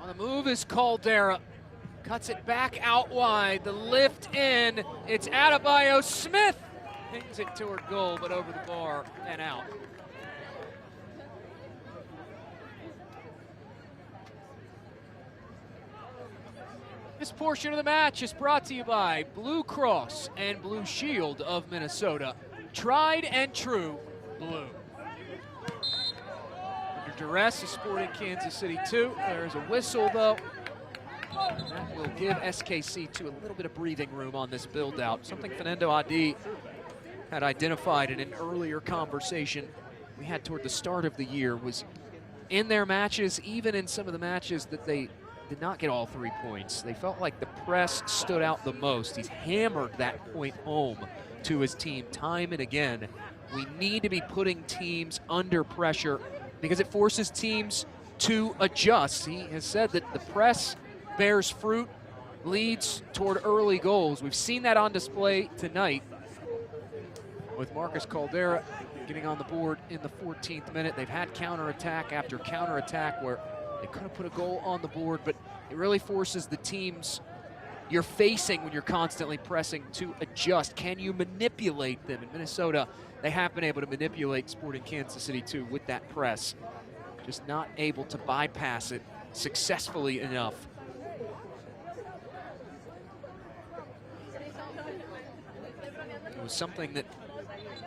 On the move is Caldera. Cuts it back out wide. The lift in. It's Adebayo Smith. Pings it toward goal, but over the bar and out. This portion of the match is brought to you by Blue Cross and Blue Shield of Minnesota. Tried and true blue. Duress is Sporting Kansas City 2. There is a whistle, though. And that will give SKC2 a little bit of breathing room on this build-out. Something Fernando Adi had identified in an earlier conversation we had toward the start of the year was in their matches, even in some of the matches that they did not get all 3 points. They felt like the press stood out the most. He's hammered that point home to his team time and again. We need to be putting teams under pressure because it forces teams to adjust. He has said that the press bears fruit, leads toward early goals. We've seen that on display tonight with Marcus Caldera getting on the board in the 14th minute. They've had counterattack after counterattack where they could have put a goal on the board, but it really forces the teams you're facing when you're constantly pressing to adjust. Can you manipulate them? In Minnesota, they have been able to manipulate Sporting Kansas City 2 with that press. Just not able to bypass it successfully enough. It was something that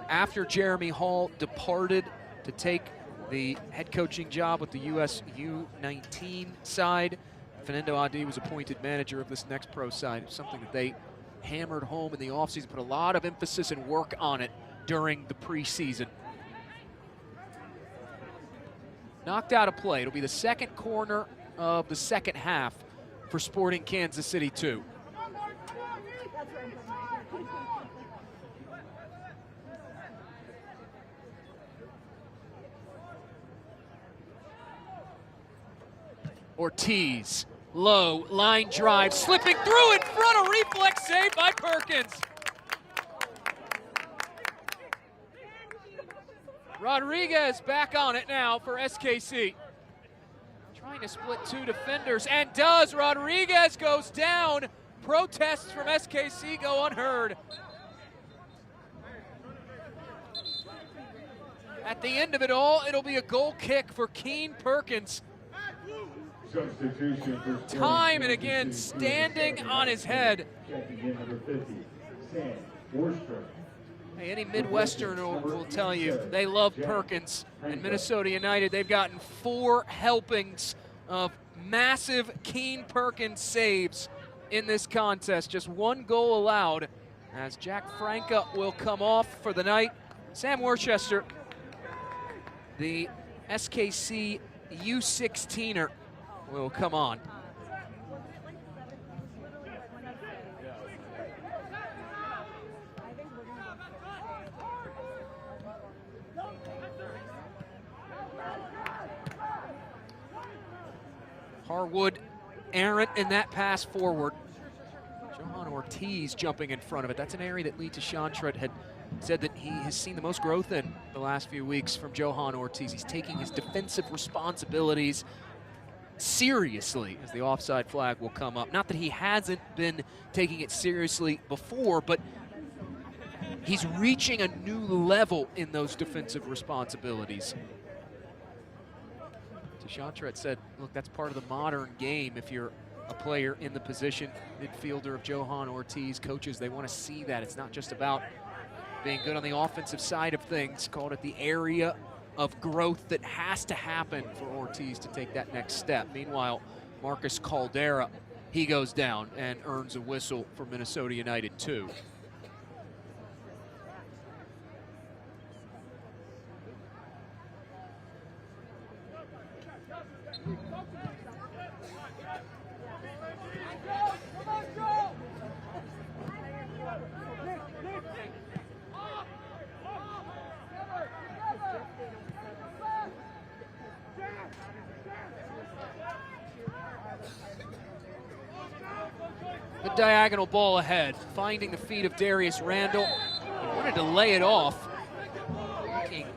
after Jeremy Hall departed to take the head coaching job with the US U19 side, Fernando Adi was appointed manager of this next pro side. Something that they hammered home in the offseason, put a lot of emphasis and work on it during the preseason. Knocked out of play. It'll be the second corner of the second half for Sporting Kansas City 2. Ortiz, low, line drive, slipping through in front, a reflex save by Perkins. Rodriguez back on it now for SKC. Trying to split 2 defenders, and does. Rodriguez goes down. Protests from SKC go unheard. At the end of it all, it'll be a goal kick for Keen Perkins. Time and again standing on his head. Hey, any Midwesterner will tell you they love Perkins. And Minnesota United, they've gotten 4 helpings of massive Keen Perkins saves in this contest. Just one goal allowed as Jack Franca will come off for the night. Sam Worcester, the SKC U16er, will come on. Harwood errant in that pass forward. Johan Ortiz jumping in front of it. That's an area that Lee Tashantrud had said that he has seen the most growth in the last few weeks from Johan Ortiz. He's taking his defensive responsibilities seriously as the offside flag will come up. Not that he hasn't been taking it seriously before, but he's reaching a new level in those defensive responsibilities. Tashantrud said, look, that's part of the modern game. If you're a player in the position, midfielder of Johan Ortiz, coaches, they want to see that. It's not just about being good on the offensive side of things. Called it the area of growth that has to happen for Ortiz to take that next step. Meanwhile, Marcus Caldera, he goes down and earns a whistle for Minnesota United 2. The diagonal ball ahead, finding the feet of Darius Randall. He wanted to lay it off. Looking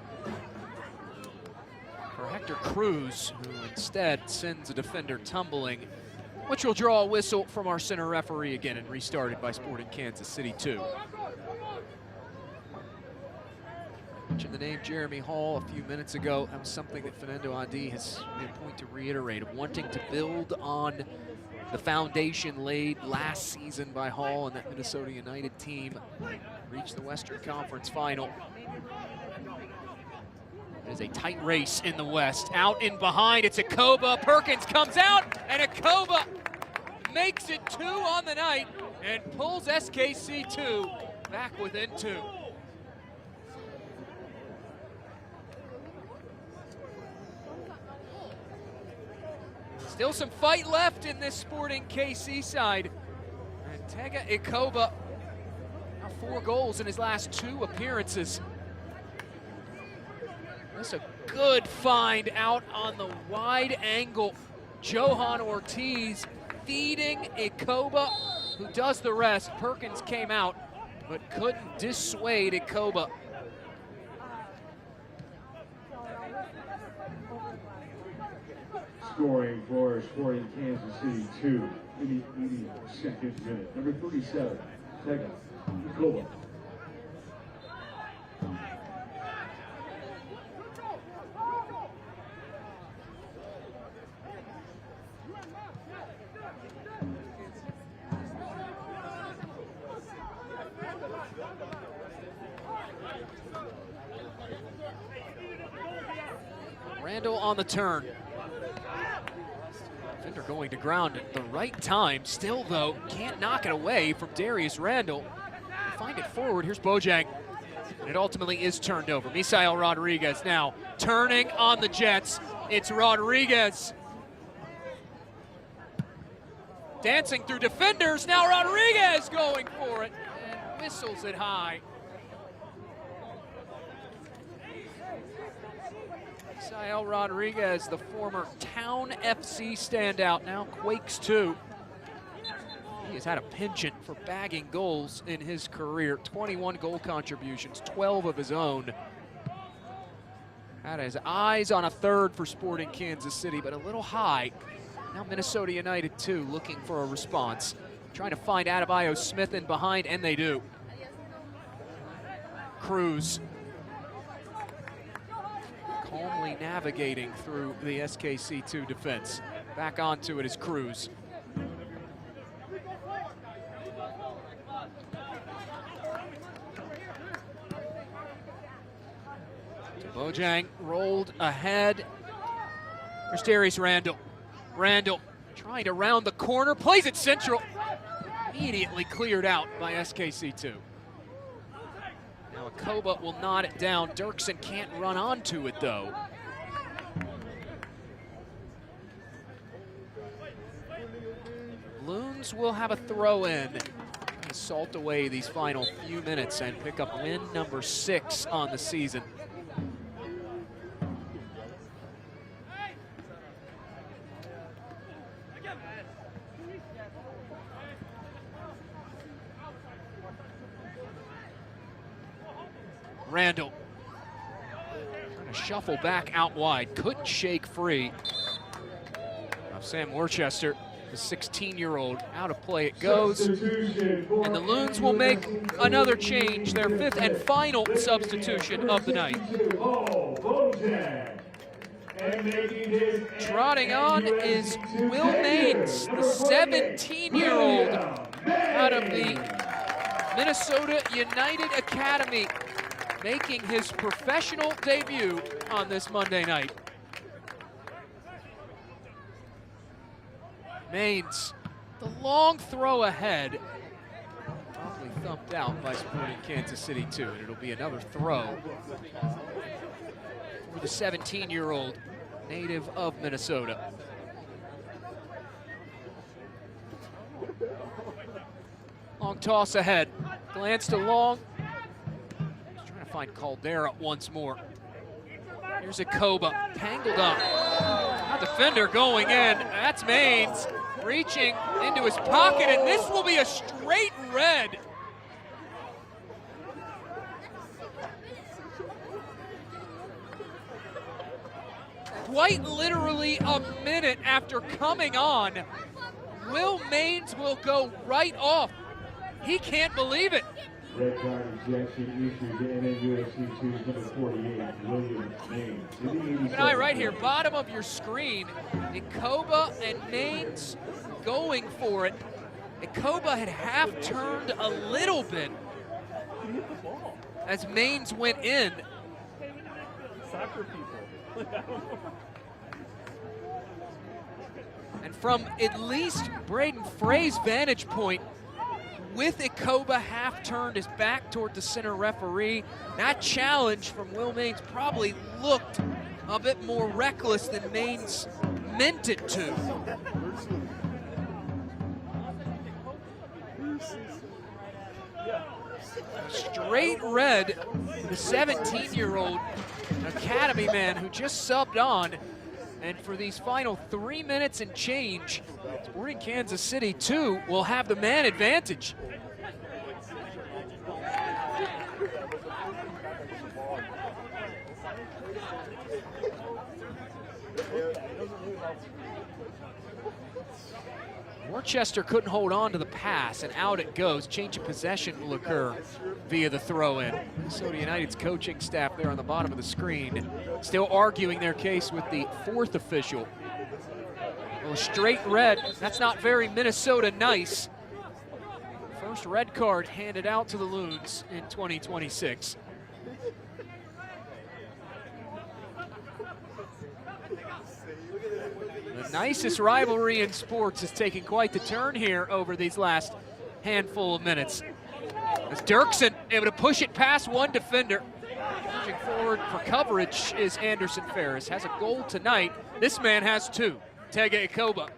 for Hector Cruz, who instead sends a defender tumbling, which will draw a whistle from our center referee again and restarted by Sporting Kansas City 2. Mentioned the name Jeremy Hall a few minutes ago. That was something that Fernando Adi has made a point to reiterate, of wanting to build on the foundation laid last season by Hall and that Minnesota United team. Reached the Western Conference Final. It is a tight race in the West. Out in behind, it's Akoba. Perkins comes out, and Akoba makes it 2 on the night and pulls SKC 2 back within 2. Still some fight left in this Sporting KC side. And Tega Ikoba, now 4 goals in his last 2 appearances. That's a good find out on the wide angle. Johan Ortiz feeding Ikoba, who does the rest. Perkins came out, but couldn't dissuade Ikoba. Scoring for Sporting Kansas City 2 in the 82nd minute. Number 37, Tega Ikoba. Randall on the turn. Defender going to ground at the right time. Still, though, can't knock it away from Darius Randall. Find it forward. Here's Bojang. And it ultimately is turned over. Misael Rodriguez now turning on the Jets. It's Rodriguez. Dancing through defenders. Now Rodriguez going for it. And whistles it high. Misael Rodriguez, the former Town FC standout, now Quakes 2. He has had a penchant for bagging goals in his career. 21 goal contributions, 12 of his own. Had his eyes on a third for Sporting Kansas City, but a little high. Now Minnesota United 2 looking for a response. Trying to find Adebayo Smith in behind, and they do. Cruz calmly navigating through the SKC2 defense. Back onto it is Cruz. Bojang rolled ahead. There's Darius Randall. Randall trying to round the corner, plays it central. Immediately cleared out by SKC2. Now Akoba will nod it down. Dirksen can't run onto it though. Loons will have a throw in. Salt away these final few minutes and pick up win number 6 on the season. Randall trying to shuffle back out wide, couldn't shake free. Now Sam Worcester, the 16-year-old, out of play it goes. And the Loons will make another change, their 5th and final substitution of the night. Trotting on is Will Maines, the 17-year-old out of the Minnesota United Academy, making his professional debut on this Monday night. Maines, the long throw ahead, probably thumped out by Sporting Kansas City too, and it'll be another throw for the 17-year-old native of Minnesota. Long toss ahead, glanced along, trying to find Caldera once more. Here's Akoba, tangled up. Now defender going in, that's Maines. Reaching into his pocket, and this will be a straight red. Quite literally a minute after coming on, Will Maines will go right off. He can't believe it. Red card ejection issued to MNUFC2's number 48, William Maines. Keep an eye right here, bottom of your screen. Akoba and Maines going for it. Akoba had half turned a little bit as Maines went in. Soccer people. And from at least Braden Frey's vantage point, with Akoba half turned his back toward the center referee, that challenge from Will Maines probably looked a bit more reckless than Maines meant it to. Straight red, the 17-year-old academy man who just subbed on. And for these final 3 minutes and change, Sporting Kansas City 2 will have the man advantage. Worcester couldn't hold on to the pass, and out it goes. Change of possession will occur via the throw-in. Minnesota United's coaching staff there on the bottom of the screen still arguing their case with the 4th official. Well, a straight red, that's not very Minnesota nice. First red card handed out to the Loons in 2026. The nicest rivalry in sports is taking quite the turn here over these last handful of minutes. As Dirksen able to push it past one defender. Pushing forward for coverage is Anderson Ferris. Has a goal tonight. This man has 2. Tega Akoba.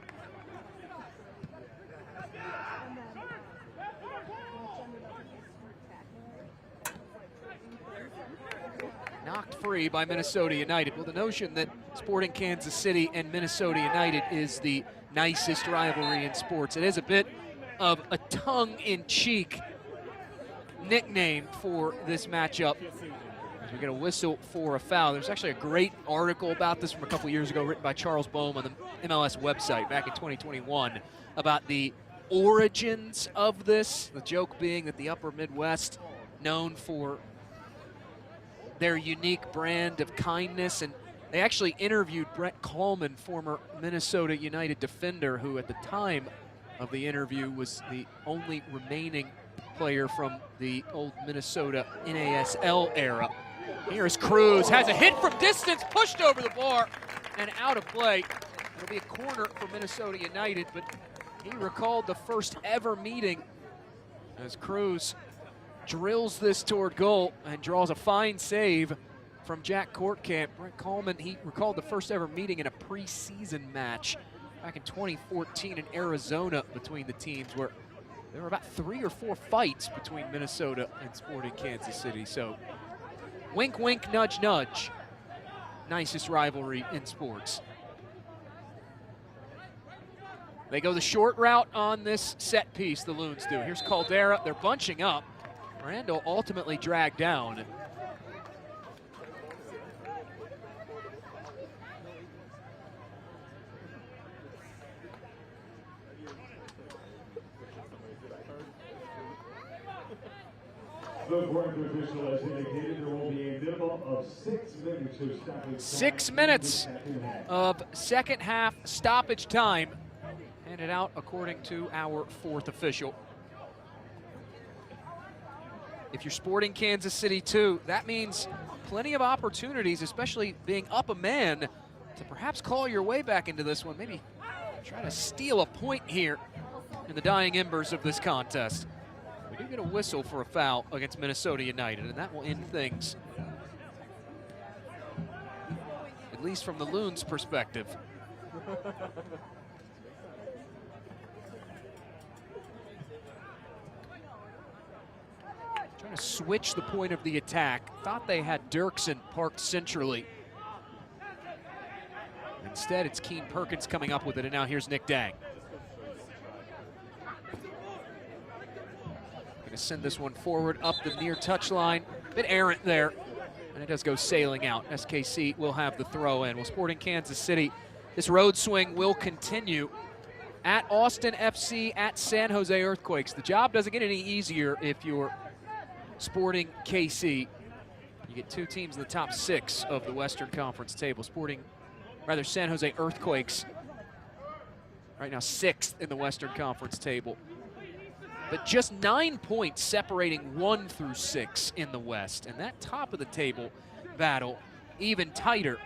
Knocked free by Minnesota United. Well, the notion that Sporting Kansas City and Minnesota United is the nicest rivalry in sports, it is a bit of a tongue-in-cheek nickname for this matchup. As we get a whistle for a foul. There's actually a great article about this from a couple years ago written by Charles Boehm on the MLS website back in 2021 about the origins of this. The joke being that the upper Midwest, known for their unique brand of kindness, and they actually interviewed Brett Coleman, former Minnesota United defender, who at the time of the interview was the only remaining player from the old Minnesota NASL era. Here's Cruz, has a hit from distance, pushed over the bar and out of play. It'll be a corner for Minnesota United, but he recalled the first ever meeting as Cruz drills this toward goal and draws a fine save from Jack Courtcamp. Brent Coleman, he recalled the first ever meeting in a preseason match back in 2014 in Arizona between the teams, where there were about 3 or 4 fights between Minnesota and Sporting Kansas City. So wink, wink, nudge, nudge. Nicest rivalry in sports. They go the short route on this set piece, the Loons do. Here's Caldera, they're bunching up. Randall ultimately dragged down. The fourth official has indicated there will be a minimum of 6 minutes of stoppage time. 6 minutes of second half stoppage time handed out according to our fourth official. If you're Sporting Kansas City too, that means plenty of opportunities, especially being up a man, to perhaps claw your way back into this one. Maybe try to steal a point here in the dying embers of this contest. We do get a whistle for a foul against Minnesota United, and that will end things, at least from the Loons' perspective. Trying to switch the point of the attack. Thought they had Dirksen parked centrally. Instead, it's Keen Perkins coming up with it, and now here's Nick Dang. Gonna send this one forward up the near touchline. Bit errant there, and it does go sailing out. SKC will have the throw in. Well, Sporting Kansas City, this road swing will continue at Austin FC, at San Jose Earthquakes. The job doesn't get any easier if you're Sporting KC. You get 2 teams in the top 6 of the Western Conference table. San Jose Earthquakes right now 6th in the Western Conference table. But just 9 points separating 1 through 6 in the West. And that top of the table battle even tighter,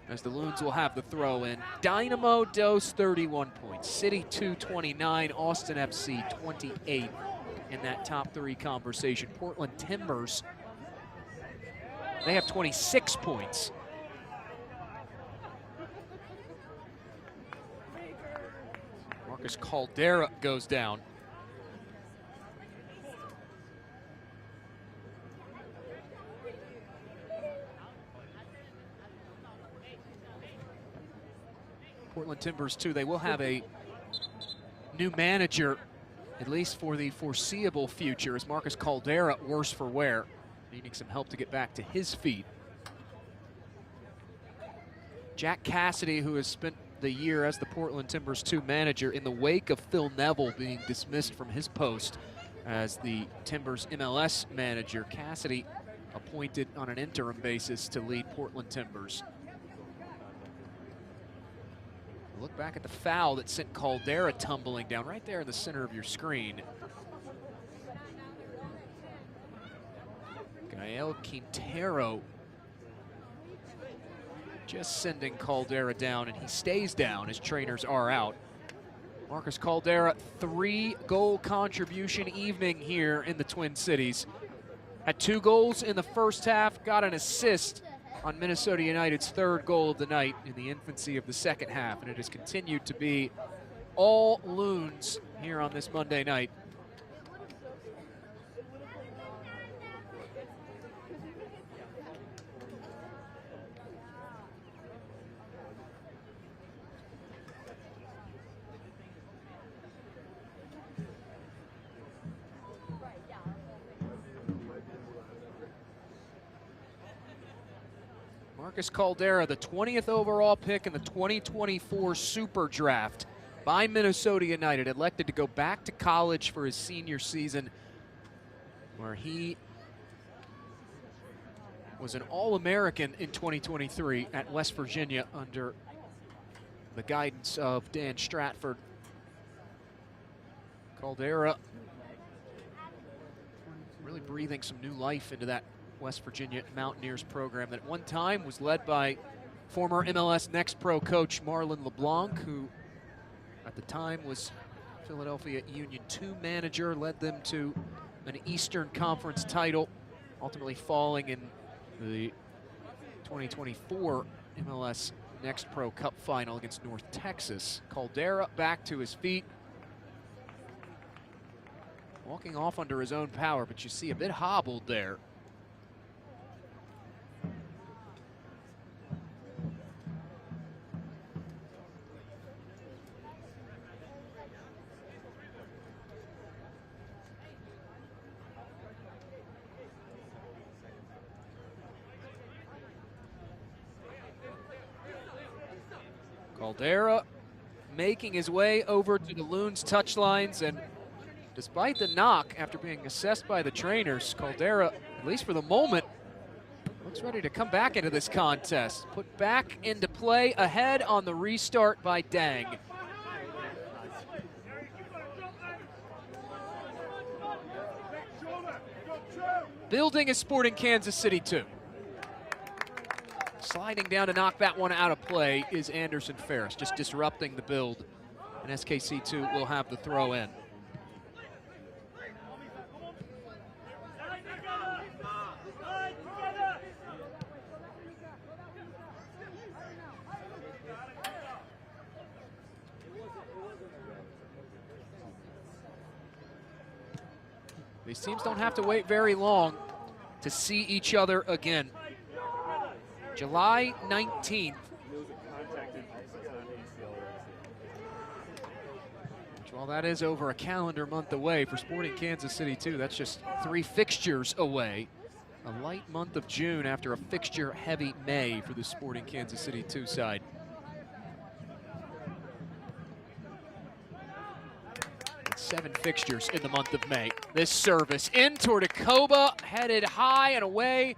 as the Loons will have the throw in. Dynamo Dos 31 points, City 229, Austin FC 28 in that top 3 conversation. Portland Timbers, they have 26 points. Marcus Caldera goes down. Portland Timbers, too, they will have a new manager, at least for the foreseeable future, as Marcus Caldera, worse for wear, needing some help to get back to his feet. Jack Cassidy, who has spent the year as the Portland Timbers 2 manager in the wake of Phil Neville being dismissed from his post as the Timbers MLS manager. Cassidy appointed on an interim basis to lead Portland Timbers. Look back at the foul that sent Caldera tumbling down right there in the center of your screen. Gael Quintero just sending Caldera down, and he stays down as trainers are out. Marcus Caldera, 3-goal contribution evening here in the Twin Cities. Had 2 goals in the first half, got an assist on Minnesota United's 3rd goal of the night in the infancy of the second half, and it has continued to be all Loons here on this Monday night. Marcus Caldera, the 20th overall pick in the 2024 Super Draft by Minnesota United, elected to go back to college for his senior season, where he was an All-American in 2023 at West Virginia under the guidance of Dan Stratford. Caldera really breathing some new life into that West Virginia Mountaineers program that at one time was led by Former MLS Next Pro coach Marlon LeBlanc, who at the time was Philadelphia Union 2 manager, led them to an Eastern Conference title, ultimately falling in the 2024 MLS Next Pro Cup final against North Texas. Caldera back to his feet, walking off under his own power, but you see a bit hobbled there. Caldera making his way over to the Loons touchlines, and despite the knock after being assessed by the trainers, Caldera, at least for the moment, looks ready to come back into this contest. Put back into play ahead on the restart by Dang. Building is Sporting Kansas City 2. Sliding down to knock that one out of play is Anderson Ferris, just disrupting the build. And SKC2 will have the throw in. These teams don't have to wait very long to see each other again. July 19th. While that is over a calendar month away for Sporting Kansas City 2, that's just 3 fixtures away. A light month of June after a fixture-heavy May for the Sporting Kansas City 2 side. It's 7 fixtures in the month of May. This service in toward Akoba, headed high and away.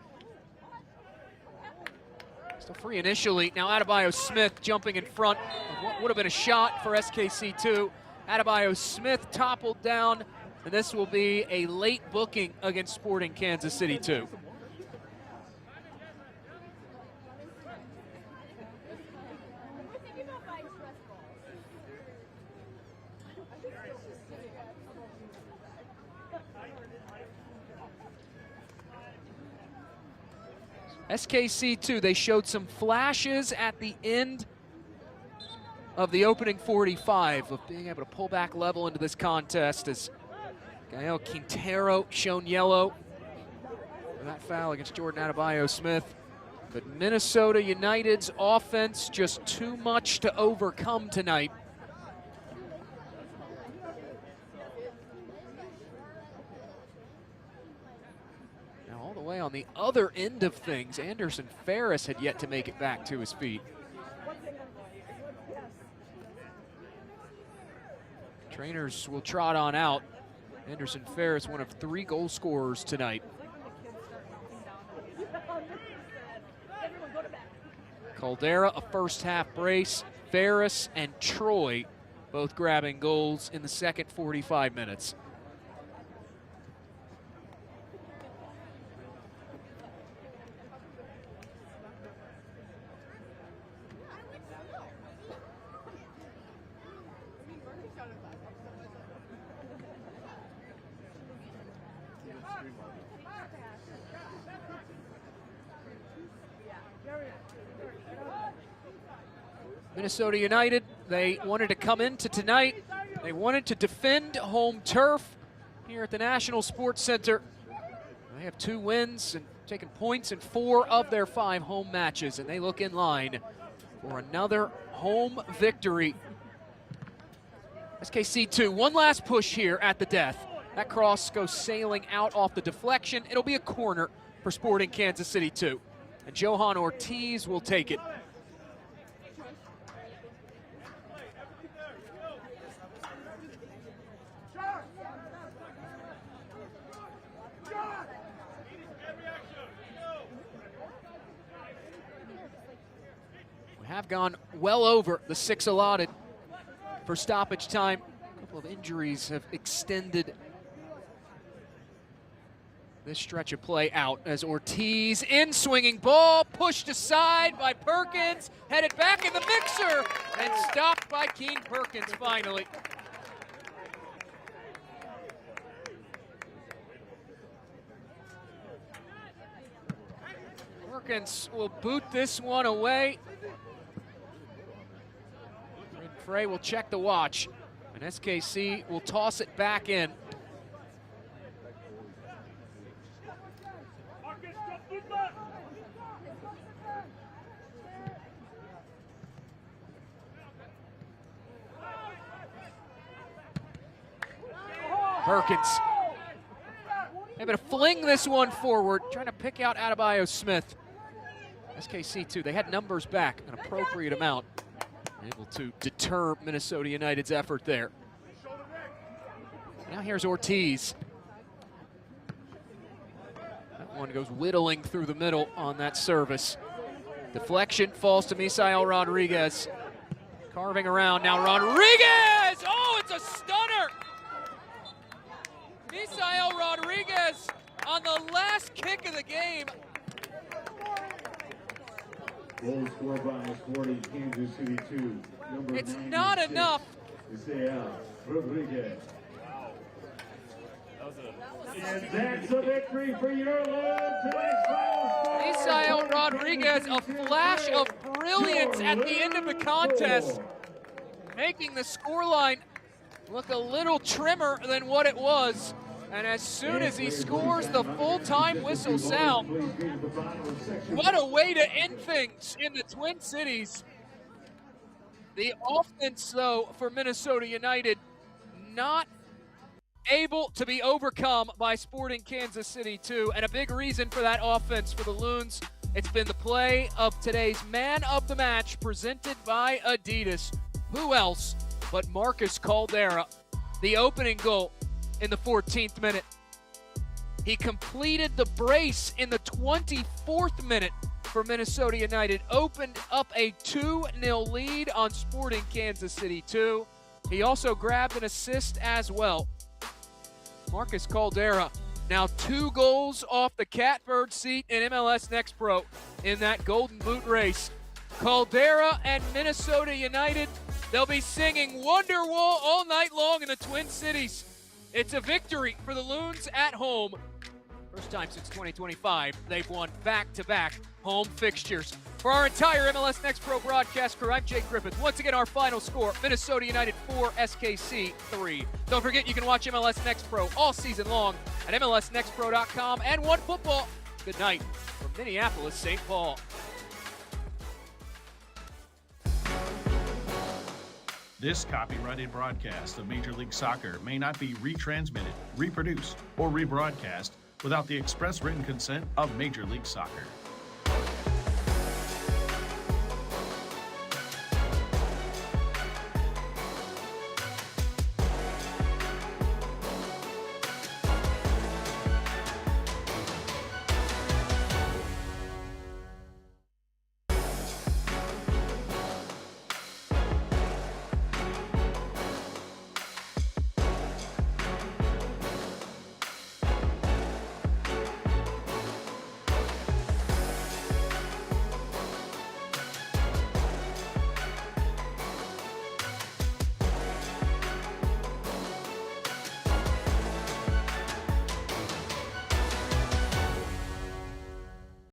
Still free initially. Now Adebayo Smith jumping in front of what would have been a shot for SKC2. Adebayo Smith toppled down, and this will be a late booking against Sporting Kansas City 2. SKC2, they showed some flashes at the end of the opening 45 of being able to pull back level into this contest as Gael Quintero shown yellow for that foul against Jordan Adebayo Smith. But Minnesota United's offense just too much to overcome tonight. All the way on the other end of things, Anderson Ferris had yet to make it back to his feet. Trainers will trot on out. Anderson Ferris, one of 3 goal scorers tonight. Caldera, a first half brace. Ferris and Troy both grabbing goals in the second 45 minutes. Minnesota United, they wanted to come into tonight. They wanted to defend home turf here at the National Sports Center. They have 2 wins and taken points in 4 of their 5 home matches, and they look in line for another home victory. SKC2, one last push here at the death. That cross goes sailing out off the deflection. It'll be a corner for Sporting Kansas City 2, and Johan Ortiz will take it. Have gone well over the 6 allotted for stoppage time. A couple of injuries have extended this stretch of play out as Ortiz in swinging ball, pushed aside by Perkins, headed back in the mixer, and stopped by Keen Perkins finally. Perkins will boot this one away. Frey will check the watch, and SKC will toss it back in. Perkins able to fling this one forward, trying to pick out Adebayo Smith. SKC2, they had numbers back, an appropriate amount. Able to deter Minnesota United's effort there. Now here's Ortiz. That one goes whittling through the middle on that service. Deflection falls to Misael Rodriguez. Carving around now, Rodriguez! Oh, it's a stunner! Misael Rodriguez on the last kick of the game. Goal scored by Sporting Kansas City 2. Number It's not enough. Misael Rodriguez. And that's a victory for your Lord tonight's final score. Misael Rodriguez, a flash of brilliance at the end of the contest, making the scoreline look a little trimmer than what it was. And as soon as he scores, the full-time whistle sound. What a way to end things in the Twin Cities. The offense, though, for Minnesota United, not able to be overcome by Sporting Kansas City 2. And a big reason for that offense for the Loons, it's been the play of today's Man of the Match presented by Adidas. Who else but Marcus Caldera, the opening goal in the 14th minute. He completed the brace in the 24th minute for Minnesota United, opened up a 2-0 lead on Sporting Kansas City 2. He also grabbed an assist as well. Marcus Caldera, now 2 goals off the catbird seat in MLS Next Pro in that Golden Boot race. Caldera and Minnesota United, they'll be singing Wonderwall all night long in the Twin Cities. It's a victory for the Loons at home. First time since 2025, they've won back-to-back home fixtures. For our entire MLS Next Pro broadcast crew, I'm Jake Griffith. Once again, our final score, Minnesota United 4, SKC 3. Don't forget, you can watch MLS Next Pro all season long at MLSNextPro.com and OneFootball. Good night from Minneapolis, St. Paul. This copyrighted broadcast of Major League Soccer may not be retransmitted, reproduced, or rebroadcast without the express written consent of Major League Soccer.